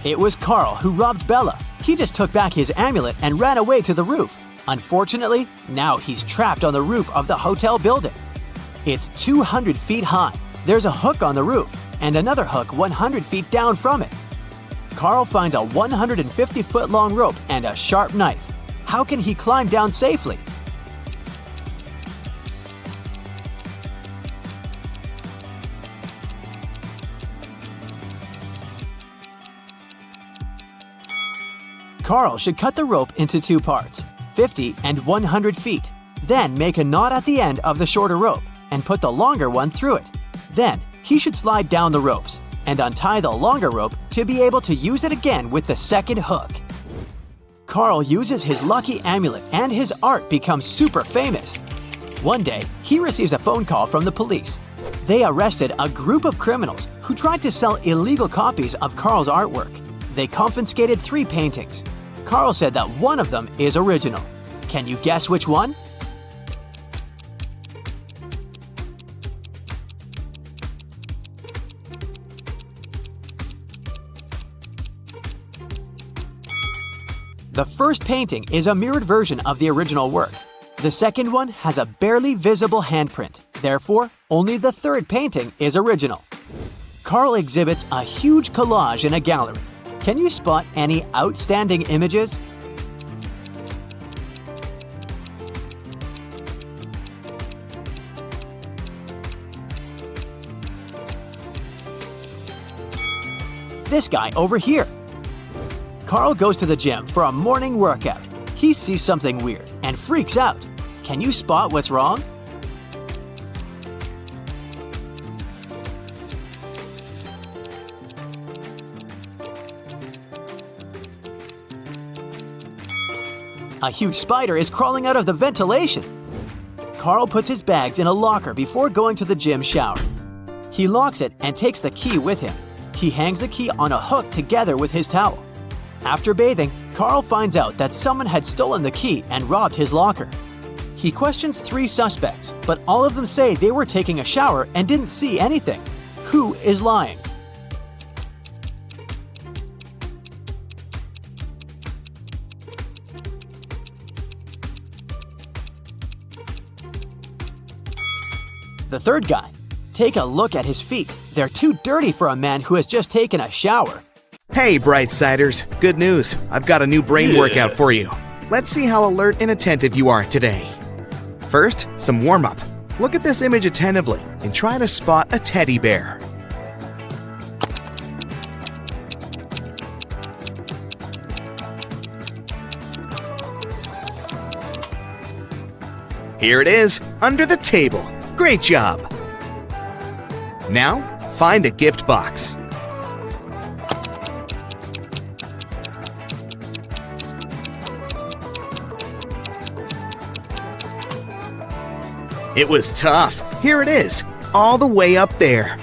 It was Carl who robbed Bella. He just took back his amulet and ran away to the roof. Unfortunately, now he's trapped on the roof of the hotel building. It's 200 feet high. There's a hook on the roof and another hook 100 feet down from it. Carl finds a 150-foot long rope and a sharp knife. How can he climb down safely? Carl should cut the rope into 2 parts, 50 and 100 feet. Then make a knot at the end of the shorter rope and put the longer one through it. Then he should slide down the ropes and untie the longer rope to be able to use it again with the second hook. Carl uses his lucky amulet and his art becomes super famous. One day, he receives a phone call from the police. They arrested a group of criminals who tried to sell illegal copies of Carl's artwork. They confiscated 3 paintings. Carl said that one of them is original. Can you guess which one? The first painting is a mirrored version of the original work. The second one has a barely visible handprint. Therefore, only the third painting is original. Carl exhibits a huge collage in a gallery. Can you spot any outstanding images? This guy over here. Carl goes to the gym for a morning workout. He sees something weird and freaks out. Can you spot what's wrong? A huge spider is crawling out of the ventilation. Carl puts his bags in a locker before going to the gym shower. He locks it and takes the key with him. He hangs the key on a hook together with his towel. After bathing, Carl finds out that someone had stolen the key and robbed his locker. He questions 3 suspects, but all of them say they were taking a shower and didn't see anything. Who is lying? The third guy. Take a look at his feet. They're too dirty for a man who has just taken a shower. Hey, Brightsiders! Good news! I've got a new brain workout for you. Let's see how alert and attentive you are today. First, some warm-up. Look at this image attentively and try to spot a teddy bear. Here it is, under the table. Great job! Now, find a gift box. It was tough. Here it is, all the way up there.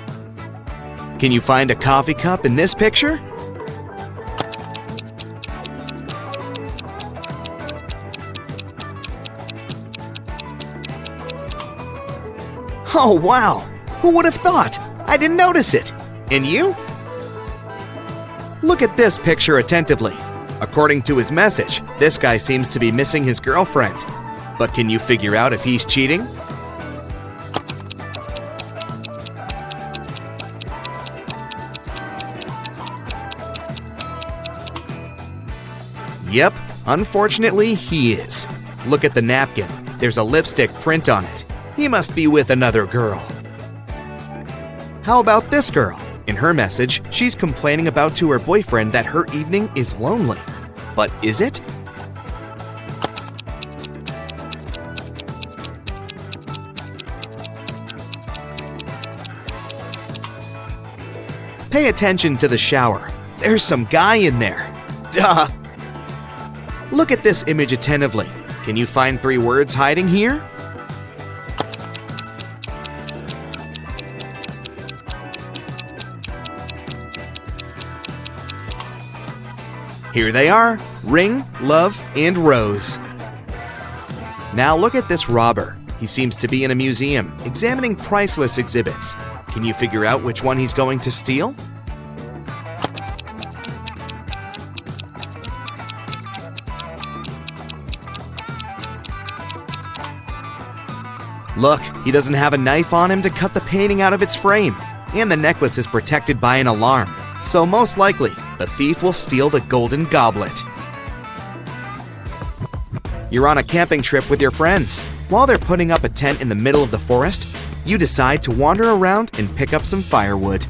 Can you find a coffee cup in this picture? Oh wow! Who would have thought? I didn't notice it. And you? Look at this picture attentively. According to his message, this guy seems to be missing his girlfriend. But can you figure out if he's cheating? Yep, unfortunately he is. Look at the napkin. There's a lipstick print on it. He must be with another girl. How about this girl? In her message, she's complaining about to her boyfriend that her evening is lonely. But is it? Pay attention to the shower. There's some guy in there. Duh! Look at this image attentively. Can you find 3 words hiding here? Here they are, ring, love, and rose. Now look at this robber. He seems to be in a museum, examining priceless exhibits. Can you figure out which one he's going to steal? Look, he doesn't have a knife on him to cut the painting out of its frame. And the necklace is protected by an alarm. So most likely, the thief will steal the golden goblet. You're on a camping trip with your friends. While they're putting up a tent in the middle of the forest, you decide to wander around and pick up some firewood.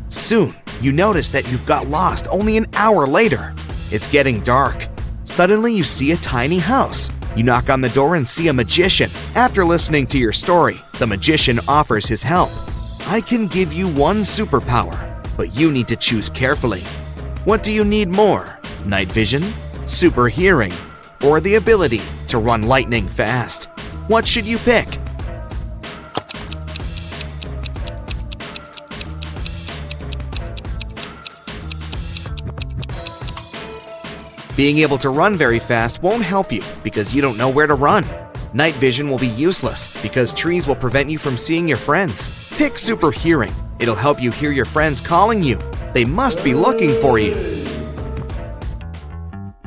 Soon, you notice that you've got lost only an hour later. It's getting dark. Suddenly, you see a tiny house. You knock on the door and see a magician. After listening to your story, the magician offers his help. I can give you one superpower, but you need to choose carefully. What do you need more? Night vision, super hearing, or the ability to run lightning fast? What should you pick? Being able to run very fast won't help you because you don't know where to run. Night vision will be useless because trees will prevent you from seeing your friends. Pick super hearing. It'll help you hear your friends calling you. They must be looking for you.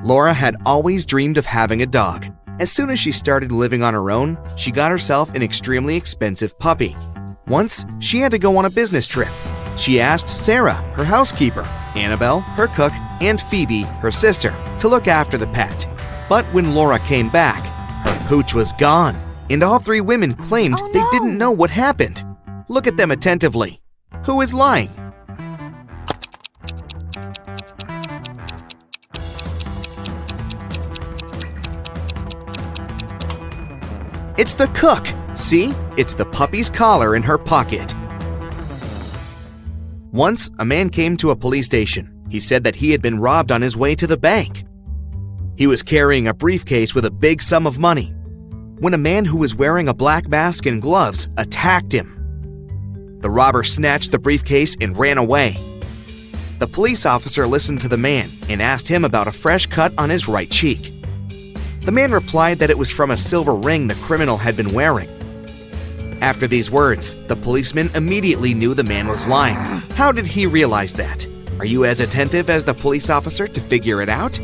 Laura had always dreamed of having a dog. As soon as she started living on her own, she got herself an extremely expensive puppy. Once, she had to go on a business trip. She asked Sarah, her housekeeper, Annabelle, her cook, and Phoebe, her sister, to look after the pet. But when Laura came back, her pooch was gone, and all 3 women claimed they didn't know what happened. Look at them attentively. Who is lying? It's the cook. See? It's the puppy's collar in her pocket. Once, a man came to a police station. He said that he had been robbed on his way to the bank. He was carrying a briefcase with a big sum of money when a man who was wearing a black mask and gloves attacked him. The robber snatched the briefcase and ran away. The police officer listened to the man and asked him about a fresh cut on his right cheek. The man replied that it was from a silver ring the criminal had been wearing. After these words, the policeman immediately knew the man was lying. How did he realize that? Are you as attentive as the police officer to figure it out?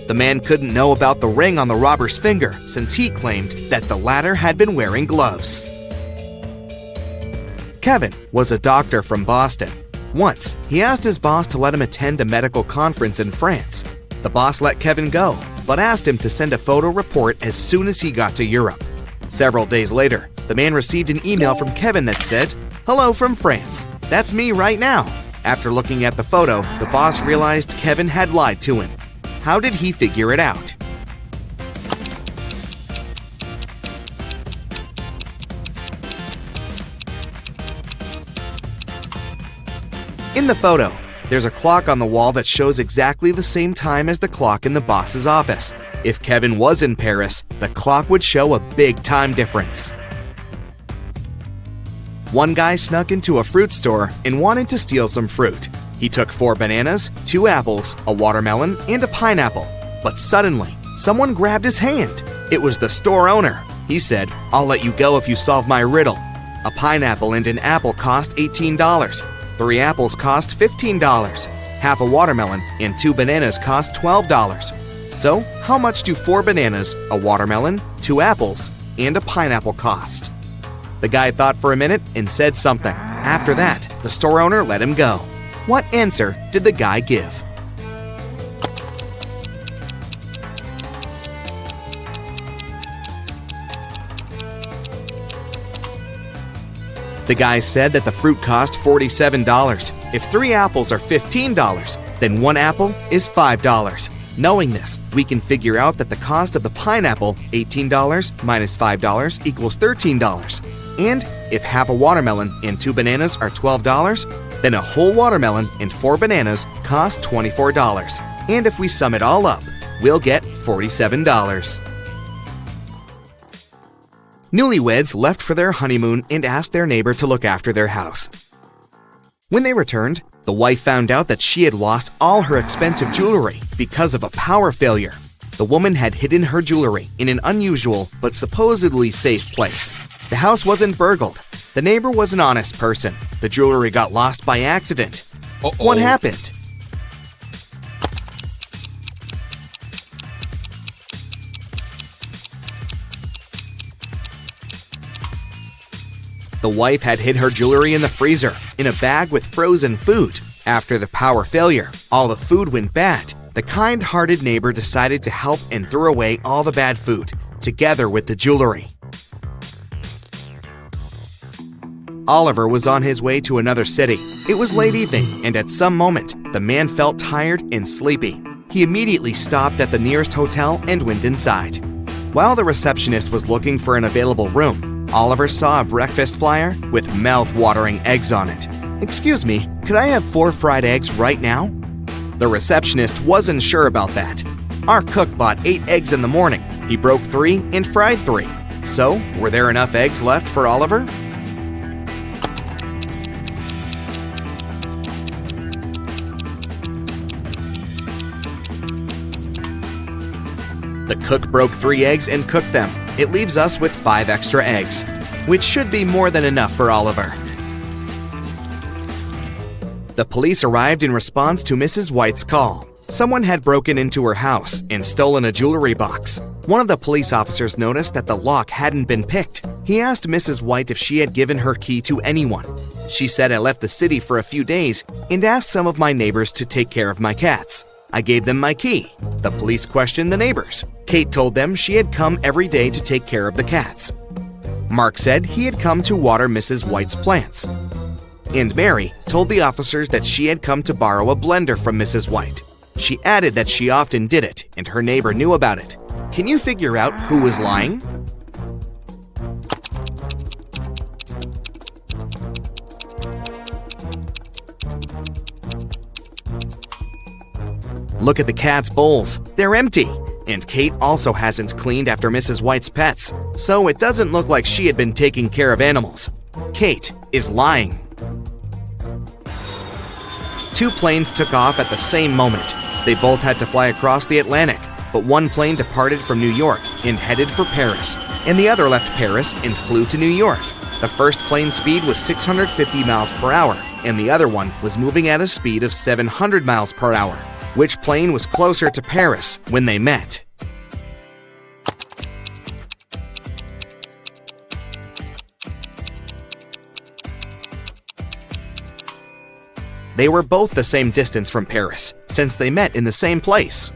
The man couldn't know about the ring on the robber's finger since he claimed that the latter had been wearing gloves. Kevin was a doctor from Boston. Once, he asked his boss to let him attend a medical conference in France. The boss let Kevin go, but asked him to send a photo report as soon as he got to Europe. Several days later, the man received an email from Kevin that said, "Hello from France. That's me right now." After looking at the photo, the boss realized Kevin had lied to him. How did he figure it out? In the photo, there's a clock on the wall that shows exactly the same time as the clock in the boss's office. If Kevin was in Paris, the clock would show a big time difference. One guy snuck into a fruit store and wanted to steal some fruit. He took 4 bananas, 2 apples, a watermelon, and a pineapple. But suddenly, someone grabbed his hand. It was the store owner. He said, "I'll let you go if you solve my riddle." A pineapple and an apple cost $18. 3 apples cost $15. Half a watermelon and 2 bananas cost $12. So, how much do 4 bananas, a watermelon, 2 apples, and a pineapple cost? The guy thought for a minute and said something. After that, the store owner let him go. What answer did the guy give? The guy said that the fruit cost $47. If 3 apples are $15, then 1 apple is $5. Knowing this, we can figure out that the cost of the pineapple, $18 minus $5 equals $13. And if half a watermelon and 2 bananas are $12, then a whole watermelon and 4 bananas cost $24. And if we sum it all up, we'll get $47. Newlyweds left for their honeymoon and asked their neighbor to look after their house. When they returned, the wife found out that she had lost all her expensive jewelry because of a power failure. The woman had hidden her jewelry in an unusual but supposedly safe place. The house wasn't burgled. The neighbor was an honest person. The jewelry got lost by accident. What happened? The wife had hid her jewelry in the freezer, in a bag with frozen food. After the power failure, all the food went bad. The kind-hearted neighbor decided to help and threw away all the bad food, together with the jewelry. Oliver was on his way to another city. It was late evening, and at some moment, the man felt tired and sleepy. He immediately stopped at the nearest hotel and went inside. While the receptionist was looking for an available room, Oliver saw a breakfast flyer with mouth-watering eggs on it. "Excuse me, could I have 4 fried eggs right now?" The receptionist wasn't sure about that. Our cook bought 8 eggs in the morning. He broke 3 and fried 3. So, were there enough eggs left for Oliver? The cook broke 3 eggs and cooked them. It leaves us with 5 extra eggs, which should be more than enough for Oliver. The police arrived in response to Mrs. White's call. Someone had broken into her house and stolen a jewelry box. One of the police officers noticed that the lock hadn't been picked. He asked Mrs. White if she had given her key to anyone. She said, "I left the city for a few days and asked some of my neighbors to take care of my cats. I gave them my key." The police questioned the neighbors. Kate told them she had come every day to take care of the cats. Mark said he had come to water Mrs. White's plants. And Mary told the officers that she had come to borrow a blender from Mrs. White. She added that she often did it, and her neighbor knew about it. Can you figure out who was lying? Look at the cat's bowls. They're empty. And Kate also hasn't cleaned after Mrs. White's pets, so it doesn't look like she had been taking care of animals. Kate is lying. 2 planes took off at the same moment. They both had to fly across the Atlantic, but one plane departed from New York and headed for Paris, and the other left Paris and flew to New York. The first plane's speed was 650 miles per hour, and the other one was moving at a speed of 700 miles per hour. Which plane was closer to Paris when they met? They were both the same distance from Paris, since they met in the same place.